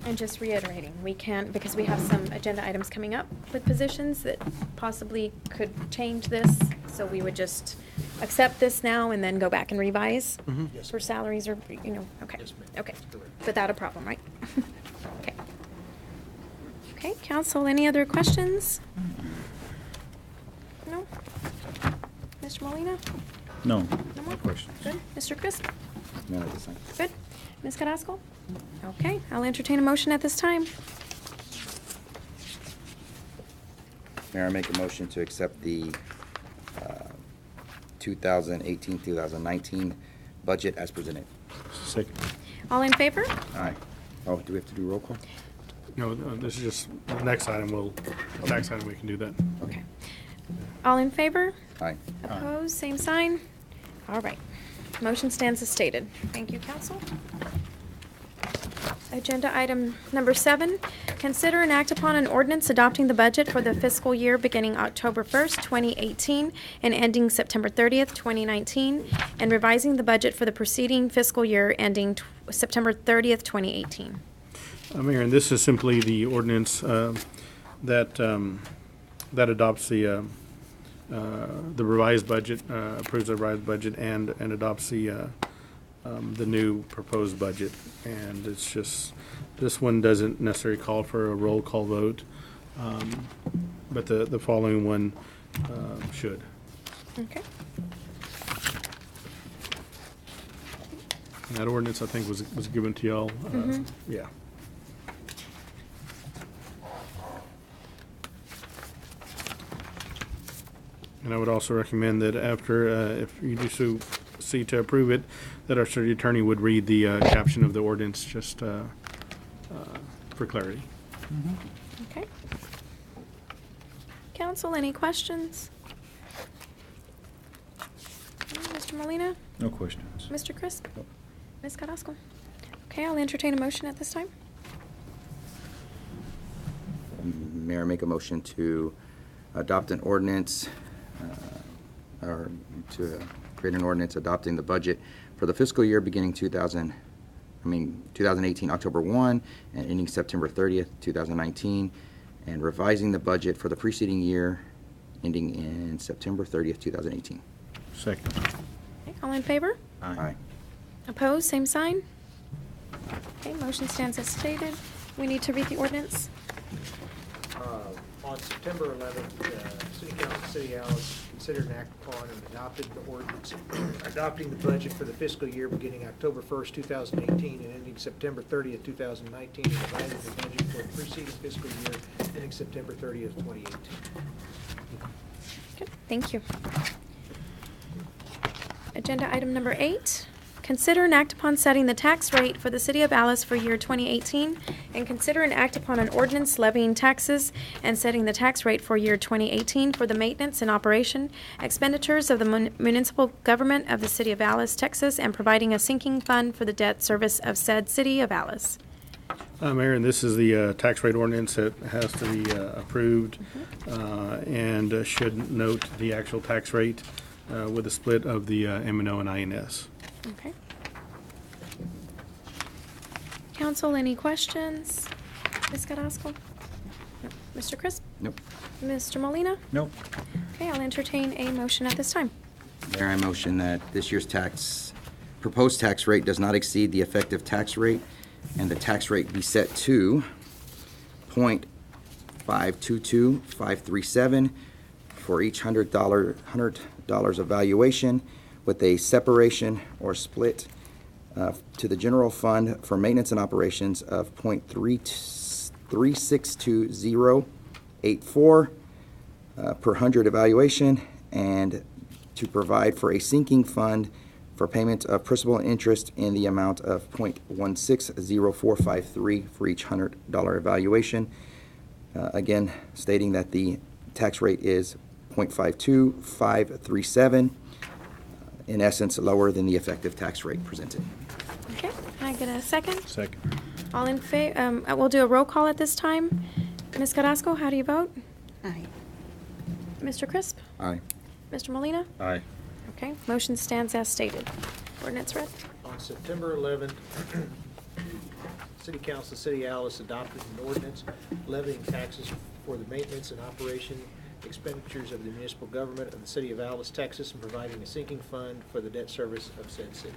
And just reiterating, we can't, because we have some agenda items coming up with positions that possibly could change this, so we would just accept this now and then go back and revise Yes, for salaries or, okay. Yes, ma'am. Okay, That's correct. without a problem, right? Okay. Okay, council, any other questions? No? Mr. Molina? No, No more? questions. Good. Mr. Crisp? None of this thing. Good. Ms. Carrasco? Okay, I'll entertain a motion at this time. Mayor, I make a motion to accept the 2018-2019 budget as presented. Second. All in favor? Aye. Oh, do we have to do roll call? No, this is just, the next item, next item we can do that. Okay. All in favor? Aye. Opposed, same sign? All right. Motion stands as stated. Thank you, council. Agenda item number 7, consider and act upon an ordinance adopting the budget for the fiscal year beginning October 1st, 2018, and ending September 30th, 2019, and revising the budget for the preceding fiscal year ending September 30th, 2018. Mayor, and this is simply the ordinance that adopts the revised budget, approves the revised budget, and adopts the new proposed budget. And it's just, this one doesn't necessarily call for a roll call vote, but the following one should. Okay. And that ordinance, I think, was given to y'all. Yeah. And I would also recommend that after, if you do so see to approve it, that our city attorney would read the caption of the ordinance just for clarity. Okay. Council, any questions? Mr. Molina? No questions. Mr. Crisp? Ms. Carrasco? Okay, I'll entertain a motion at this time. Mayor, make a motion to adopt an ordinance, or to create an ordinance adopting the budget for the fiscal year beginning 2018, October 1, and ending September 30th, 2019, and revising the budget for the preceding year ending in September 30th, 2018. Second. Okay, all in favor? Aye. Opposed, same sign? Okay, motion stands as stated. We need to read the ordinance. On September 11th, City Council, City Alice considered and acted upon and adopted the ordinance adopting the budget for the fiscal year beginning October 1st, 2018 and ending September 30th, 2019, and revising the budget for the preceding fiscal year ending September 30th, 2018. Okay, thank you. Agenda item number 8, consider and act upon setting the tax rate for the City of Alice for year 2018, and consider and act upon an ordinance levying taxes and setting the tax rate for year 2018 for the maintenance and operation expenditures of the municipal government of the City of Alice, Texas, and providing a sinking fund for the debt service of said City of Alice. Mayor, and this is the tax rate ordinance that has to be approved, and should note the actual tax rate with a split of the M&O and INS. Okay. Council, any questions? Ms. Carrasco? No. Mr. Crisp? Nope. Mr. Molina? Nope. Okay, I'll entertain a motion at this time. Mayor, I motion that this year's proposed tax rate does not exceed the effective tax rate, and the tax rate be set to .522537 for each $100 of valuation, with a separation or split to the general fund for maintenance and operations of .362084 per 100 evaluation, and to provide for a sinking fund for payment of principal and interest in the amount of .160453 for each $100 evaluation. Again, stating that the tax rate is .52537, in essence, lower than the effective tax rate presented. Okay, can I get a second? Second. All in favor, we'll do a roll call at this time. Ms. Carrasco, how do you vote? Aye. Mr. Crisp? Aye. Mr. Molina? Aye. Okay, motion stands as stated. Ordinance read. On September 11th, City Council, City Alice adopted an ordinance levying taxes for the maintenance and operation expenditures of the municipal government of the City of Alice, Texas, and providing a sinking fund for the debt service of said city.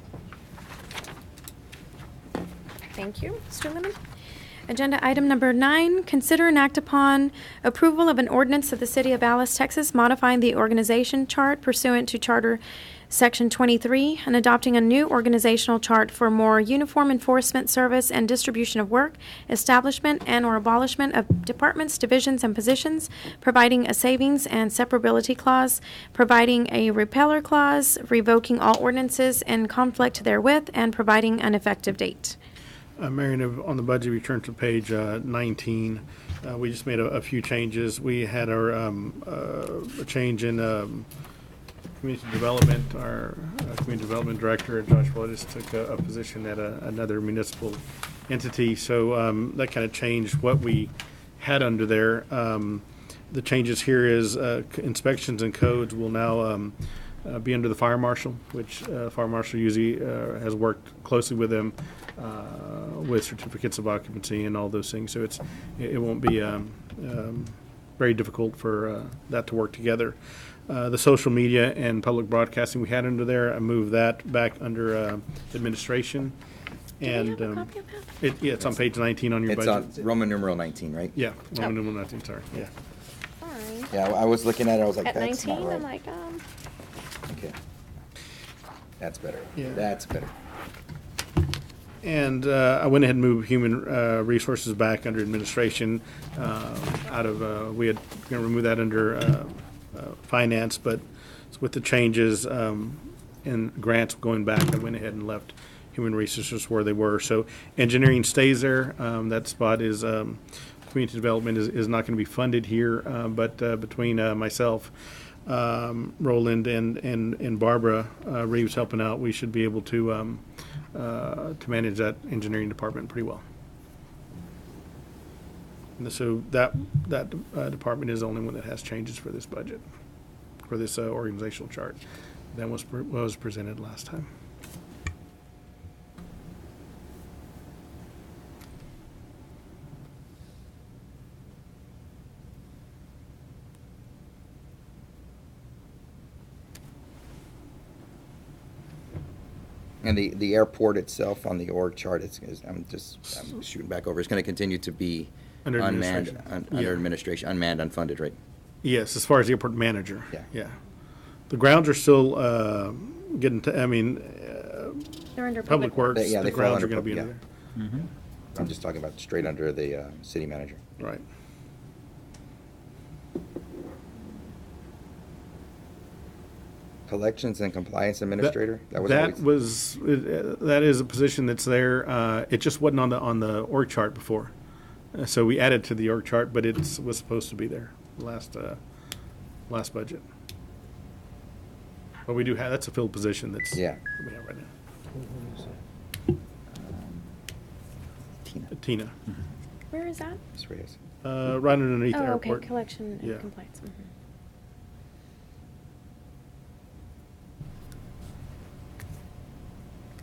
Thank you, Mr. Lemon. Agenda item number 9, consider and act upon approval of an ordinance of the City of Alice, Texas, modifying the organization chart pursuant to Charter Section 23 and adopting a new organizational chart for more uniform enforcement service and distribution of work, establishment and/or abolishment of departments, divisions, and positions, providing a savings and separability clause, providing a repealer clause, revoking all ordinances in conflict therewith, and providing an effective date. Mayor, on the budget, we turn to page 19. We just made a few changes. We had our a change in community development, our community development director, Josh Willis, took a position at another municipal entity. So that kind of changed what we had under there. The changes here is inspections and codes will now be under the fire marshal, which fire marshal usually has worked closely with them with certificates of occupancy and all those things. So it won't be very difficult for that to work together. The social media and public broadcasting we had under there, I moved that back under administration. And Do we have a copy of that? it's on page 19 on your It's budget. on Roman numeral 19, right? Yeah, Roman numeral 19, sorry, yeah. Sorry. Yeah, I was looking at it, I was like, At that's 19, not I'm right. like, Okay. That's better. Yeah. That's better. And I went ahead and moved human resources back under administration we had going to remove that under finance, but with the changes in grants going back, I went ahead and left human resources where they were. So engineering stays there. That spot is, community development is not going to be funded here, but between myself, Roland and Barbara Reeves helping out, we should be able to manage that engineering department pretty well. And so that department is the only one that has changes for this budget, for this organizational chart that was presented last time. And the airport itself on the org chart, I'm shooting back over, it's going to continue to be Under unmanned, administration. under Yeah. administration, unmanned, unfunded, right? Yes, as far as the airport manager. Yeah. Yeah. The grounds are still getting, they're under Public Works, Yeah, the they fall grounds are under going to be pub- under there. I'm just talking about straight under the city manager. Right. Collections and compliance administrator? That always- that is a position that's there. It just wasn't on the org chart before. So we added to the org chart, but it was supposed to be there last budget. But we do have, that's a filled position that's. Yeah. We have right now. Tina. Tina, where is that? Ms. Reyes. right underneath the Oh, okay, airport. collection Yeah. and compliance. Mhm.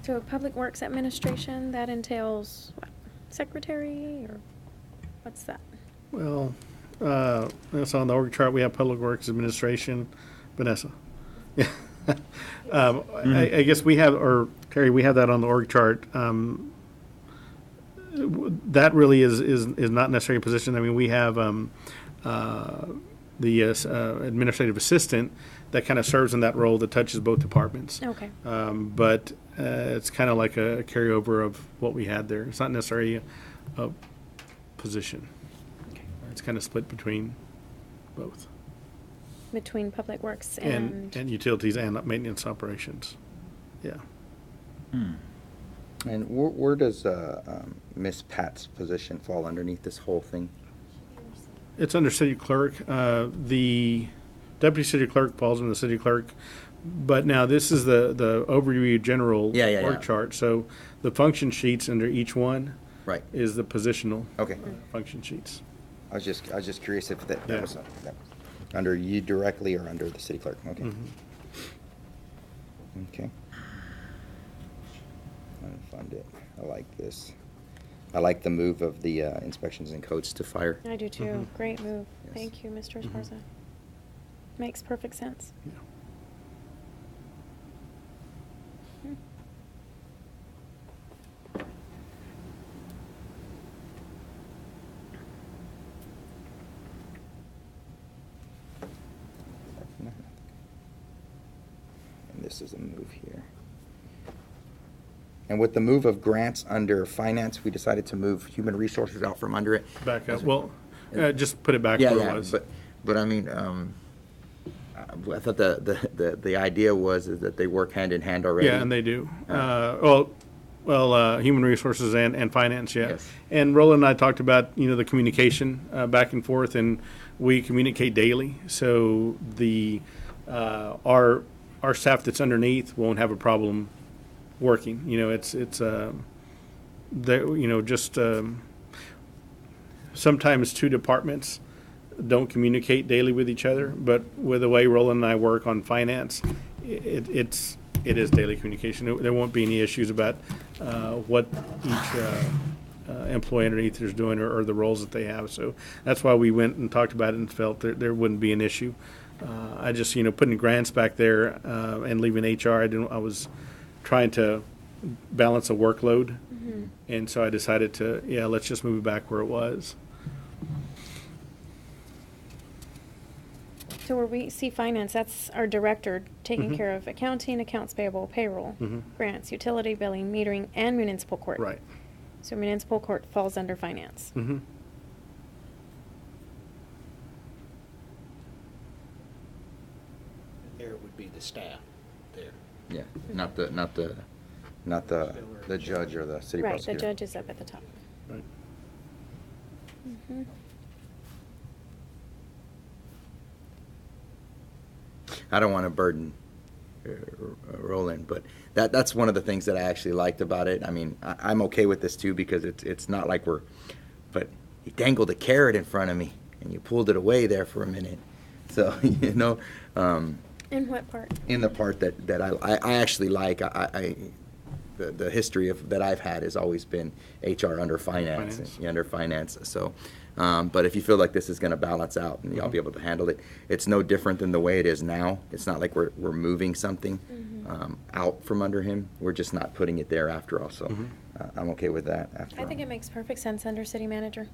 So Public Works Administration, that entails what? Secretary or what's that? Well, that's on the org chart. We have Public Works Administration. Vanessa. Yeah. I guess we have, or Terry, we have that on the org chart. That really is not necessarily a position. I mean, we have the administrative assistant that kind of serves in that role that touches both departments. Okay. But it's kind of like a carryover of what we had there. It's not necessarily a position. It's kind of split between both. Between Public Works And utilities and maintenance operations. Yeah. And where does Miss Pat's position fall underneath this whole thing? It's under city clerk. The deputy city clerk falls in the city clerk. But now this is the overview general Yeah. org chart. So the function sheets under each one Right. is the positional Okay. function sheets. I was just curious if that Yeah. was under you directly or under the city clerk. Okay. Okay. Unfunded. I like this. I like the move of the inspections and codes to fire. I do too. Great move. Yes. Thank you, Mr. Esparza. Makes perfect sense. And this is a move here. And with the move of grants under finance, we decided to move human resources out from under it. Back up. Well, just put it back Yeah, where yeah, it was. but I mean, I thought the idea was is that they work hand in hand already. Yeah, and they do. Human resources and finance, yeah. Yes. And Roland and I talked about, the communication back and forth, and we communicate daily. So our our staff that's underneath won't have a problem working. You know, it's sometimes two departments don't communicate daily with each other, but with the way Roland and I work on finance, it is daily communication. There won't be any issues about what each employee underneath is doing or the roles that they have. So that's why we went and talked about it and felt there wouldn't be an issue. I just, putting grants back there and leaving HR, I was trying to balance a workload. And so I decided let's just move it back where it was. So where we see finance, that's our director taking care of accounting, accounts payable, payroll, grants, utility billing, metering, and municipal court. Right. So municipal court falls under finance. Mm-hmm. There would be the staff there. Yeah, not the judge or the city Right, the prosecutor. judge is up at the top. Right. I don't want to burden Roland, but that's one of the things that I actually liked about it. I mean, I'm okay with this too because it's not like but you dangled a carrot in front of me and you pulled it away there for a minute. So, In what part? in the part that I actually like, the history that I've had has always been HR under finance. Under finance. So, but if you feel like this is going to balance out and y'all be able to handle it, it's no different than the way it is now. It's not like we're moving something out from under him. We're just not putting it there after all. So I'm okay with that. After I think it makes perfect sense under city manager.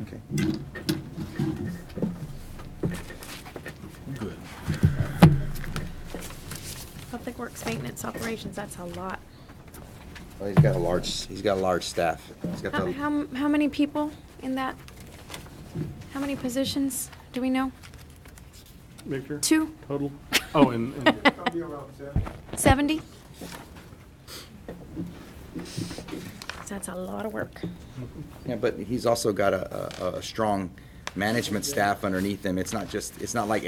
Okay. Public works maintenance operations, that's a lot. Well, he's got a large staff. He's got the, How many people in that? How many positions do we know? Victor? 2? Total? Oh, and 70? That's a lot of work. yeah, but he's also got a strong management staff underneath him. It's not like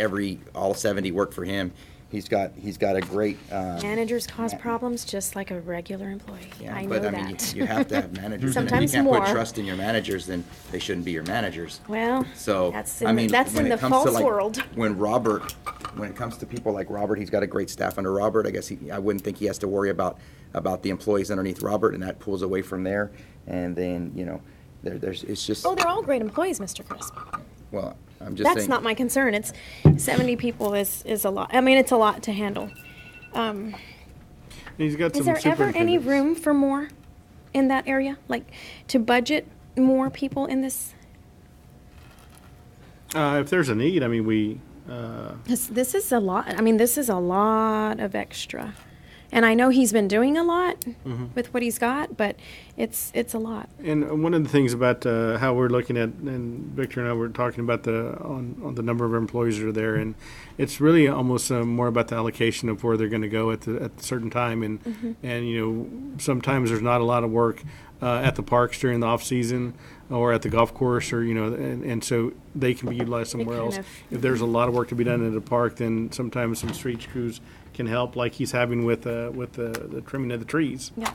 all 70 work for him. He's got a great. Managers cause problems just like a regular employee. Yeah, I know but I that. mean, you have to have managers. And Sometimes if you can't more. put trust in your managers, then they shouldn't be your managers. Well, So, that's I in, mean, that's when in it the comes to, false like, world. When it comes to people like Robert, he's got a great staff under Robert. I guess I wouldn't think he has to worry about the employees underneath Robert, and that pulls away from there. And then, it's just, Oh, they're all great employees, Mr. Crisp. well, I'm just That's saying. not my concern. It's 70 people is a lot. I mean, it's a lot to handle. he's got Is some there ever any superintendents. room for more in that area? Like to budget more people in this? If there's a need, I mean, we, This is a lot. I mean, this is a lot of extra. And I know he's been doing a lot with what he's got, but it's a lot. and one of the things about how we're looking at, and Victor and I were talking about on the number of employees that are there, and it's really almost more about the allocation of where they're going to go at a certain time, and sometimes there's not a lot of work at the parks during the off season or at the golf course, or and so they can be utilized somewhere kind else. of- If there's a lot of work to be done at a park, then sometimes some street crews can help, like he's having with the trimming of the trees. Yeah.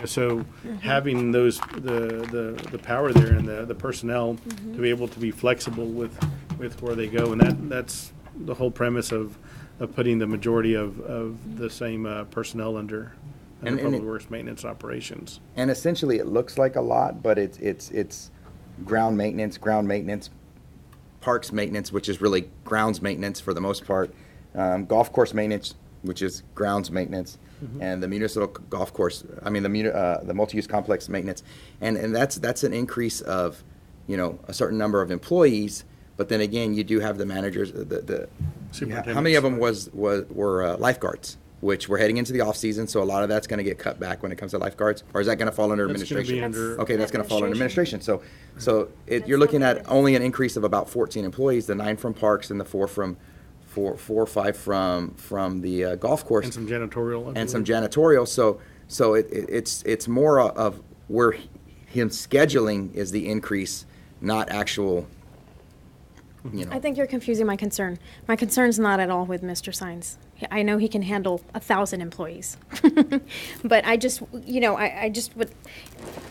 So having the power there and the personnel to be able to be flexible with where they go, and that's the whole premise of putting the majority of the same personnel under And public it- works maintenance operations. And essentially, it looks like a lot, but it's ground maintenance, parks maintenance, which is really grounds maintenance for the most part, golf course maintenance, which is grounds maintenance, and the municipal golf course. I mean, the multi-use complex maintenance, and that's an increase of, a certain number of employees. But then again, you do have the managers. How many of them were lifeguards? Which we're heading into the off season, so a lot of that's going to get cut back when it comes to lifeguards, or is that going to fall under That's gonna be administration? under- Okay, that's going to fall under Administration. administration. So you're looking at only an increase of about 14 employees, the 9 from parks and the 4 or 5 from the golf course And some janitorial. I and some believe. janitorial. So it's more of where him scheduling is the increase, not actual, you know. I think you're confusing my concern. My concern's not at all with Mr. Sines. I know he can handle 1,000 employees. But I just, I just would,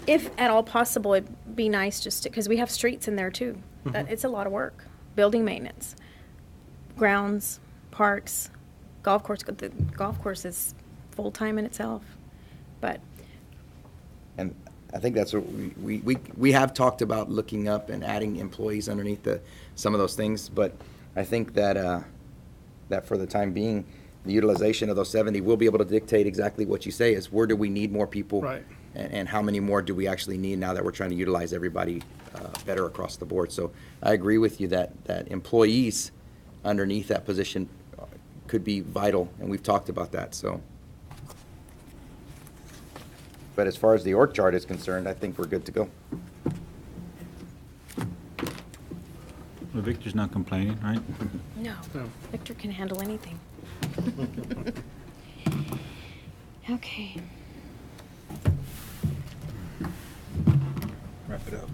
if at all possible, it'd be nice just to, because we have streets in there too. That it's a lot of work. Building maintenance, grounds, parks, golf course. The golf course is full-time in itself. But And I think that's what we have talked about, looking up and adding employees underneath some of those things. But I think that that for the time being, the utilization of those 70 will be able to dictate exactly what you say is, where do we need more people? Right. And how many more do we actually need now that we're trying to utilize everybody better across the board? So I agree with you that employees underneath that position could be vital, and we've talked about that, so. But as far as the org chart is concerned, I think we're good to go. Well, Victor's not complaining, right? no, No. Victor can handle anything. Okay. Wrap it up.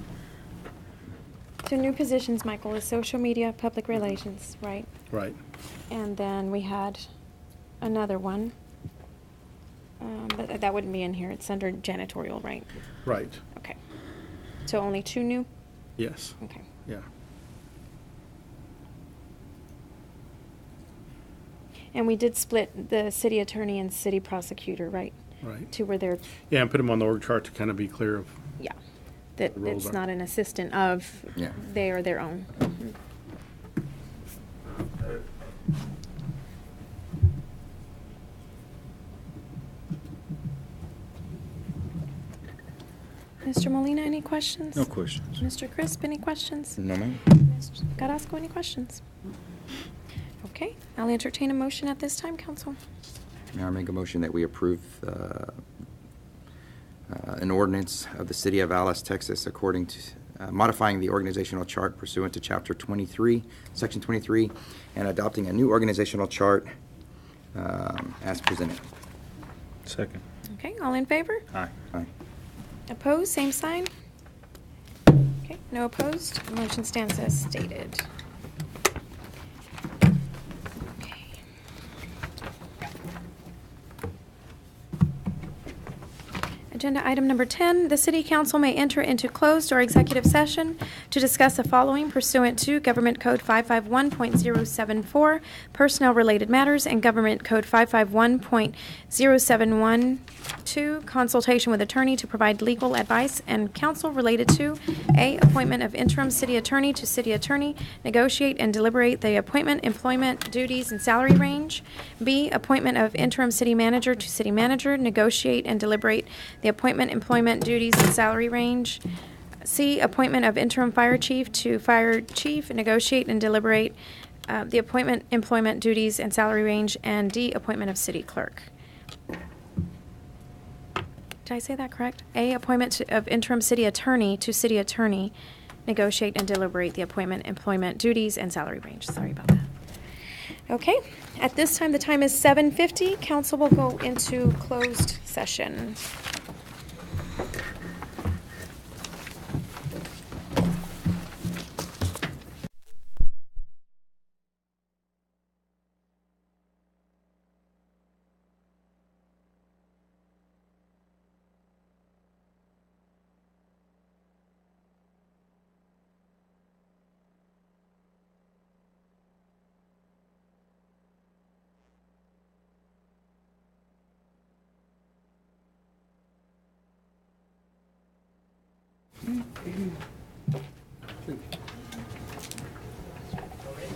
So new positions, Michael, is social media, public relations, right? Right. And then we had another one. But that wouldn't be in here. It's under janitorial, right? Right. Okay. So only 2 new? Yes. Okay. Yeah. And we did split the city attorney and city prosecutor, right? Right. To where they're, Yeah, and put them on the org chart to kind of be clear of. yeah, that The roles it's are- not an assistant of, Yeah. they are their own. Mr. Molina, any questions? No questions. Mr. Crisp, any questions? No, ma'am. Ms. Carrasco, any questions? Okay, I'll entertain a motion at this time, council. Mayor, I make a motion that we approve an ordinance of the City of Alice, Texas, according to, modifying the organizational chart pursuant to Chapter 23, Section 23, and adopting a new organizational chart as presented. Second. Okay, all in favor? Aye. Aye. Opposed, same sign? Okay, no opposed, motion stands as stated. Okay. Agenda item number 10, the city council may enter into closed or executive session to discuss the following pursuant to Government Code 551.074, personnel-related matters, and Government Code 551.0712, consultation with attorney to provide legal advice and counsel related to A, appointment of interim city attorney to city attorney, negotiate and deliberate the appointment, employment, duties, and salary range. B, appointment of interim city manager to city manager, negotiate and deliberate the appointment, employment, duties, and salary range. C, appointment of interim fire chief to fire chief, negotiate and deliberate the appointment, employment, duties, and salary range. And D, appointment of city clerk. Did I say that correct? A, appointment of interim city attorney to city attorney, negotiate and deliberate the appointment, employment, duties, and salary range. Sorry about that. Okay, at this time, the time is 7:50. Council will go into closed session.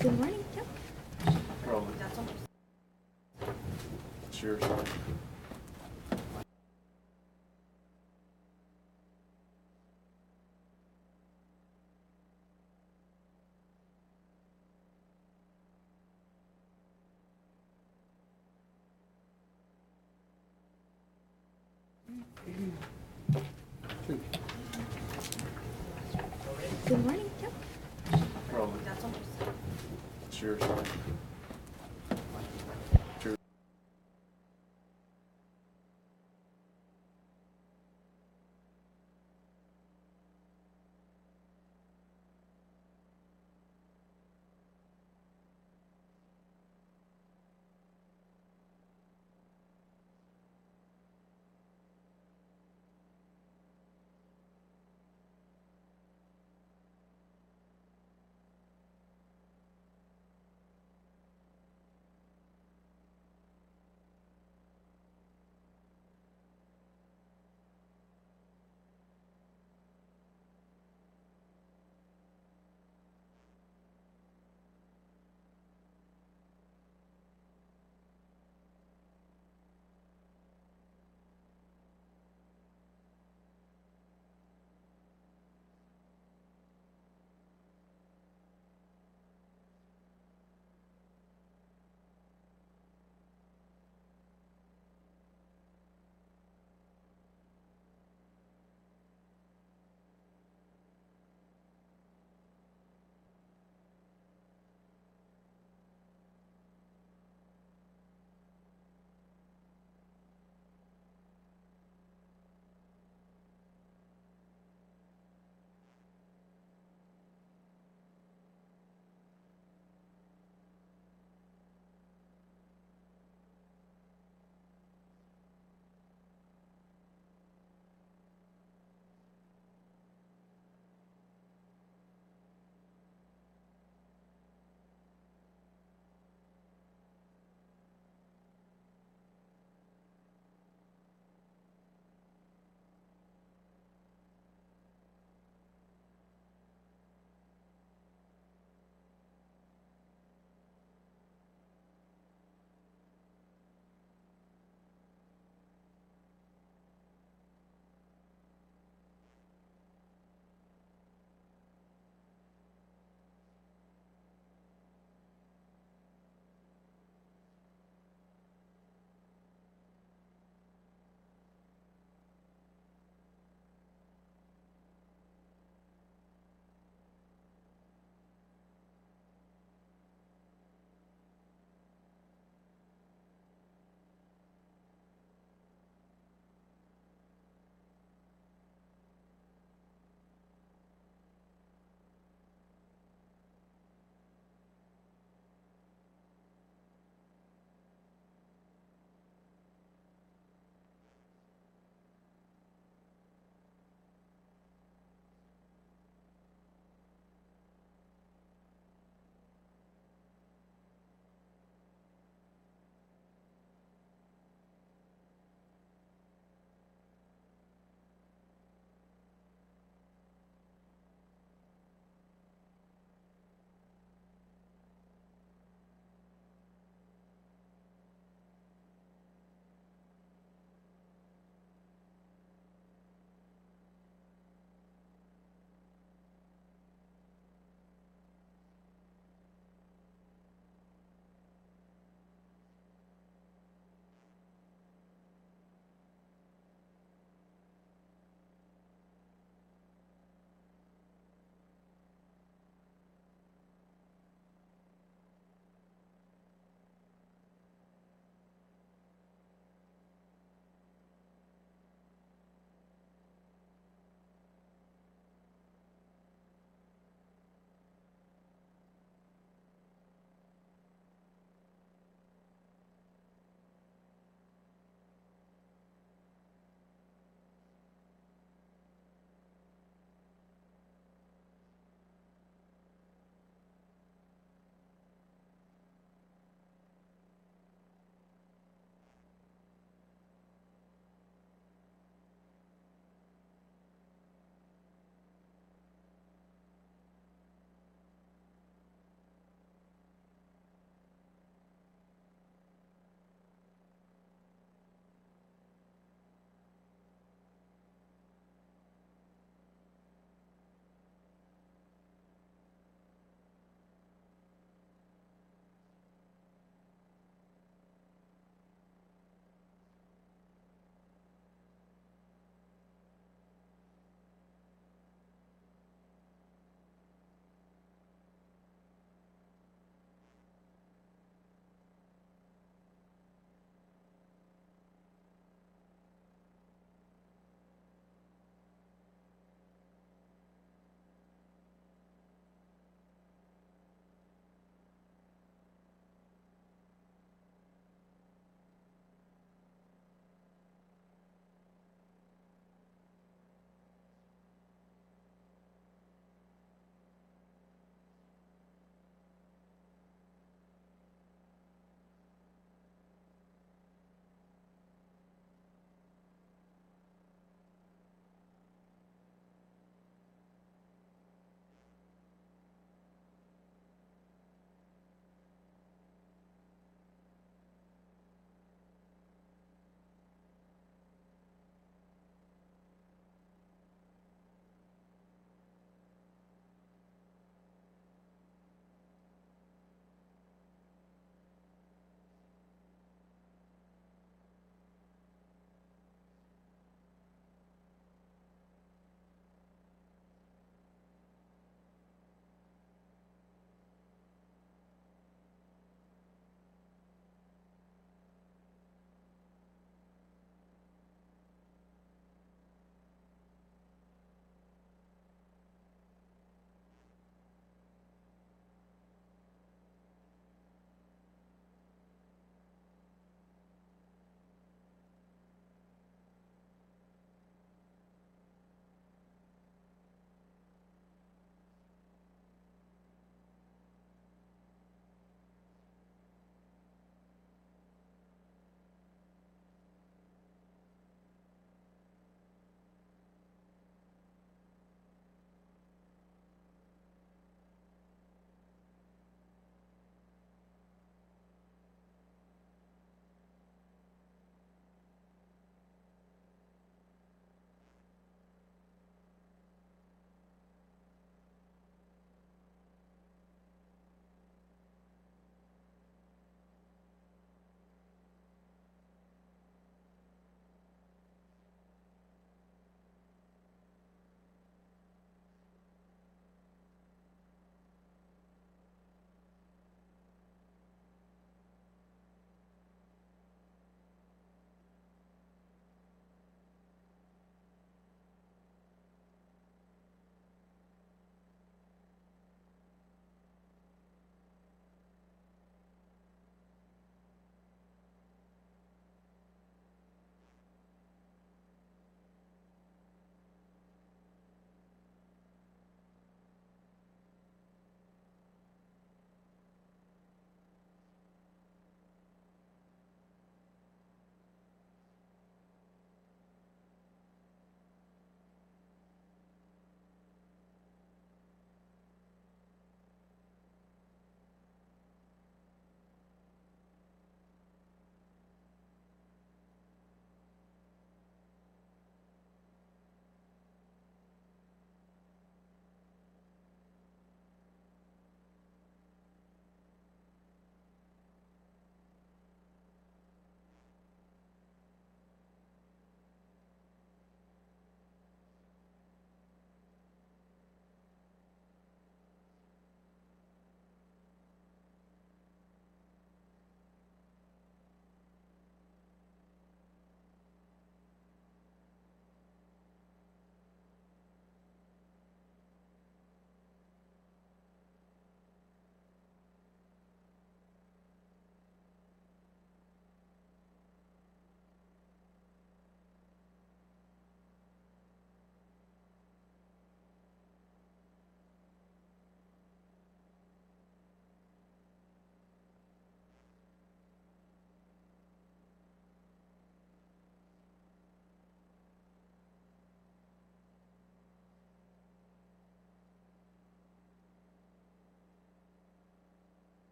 Good morning. Yep. Sure. Good morning. Yep. Sure.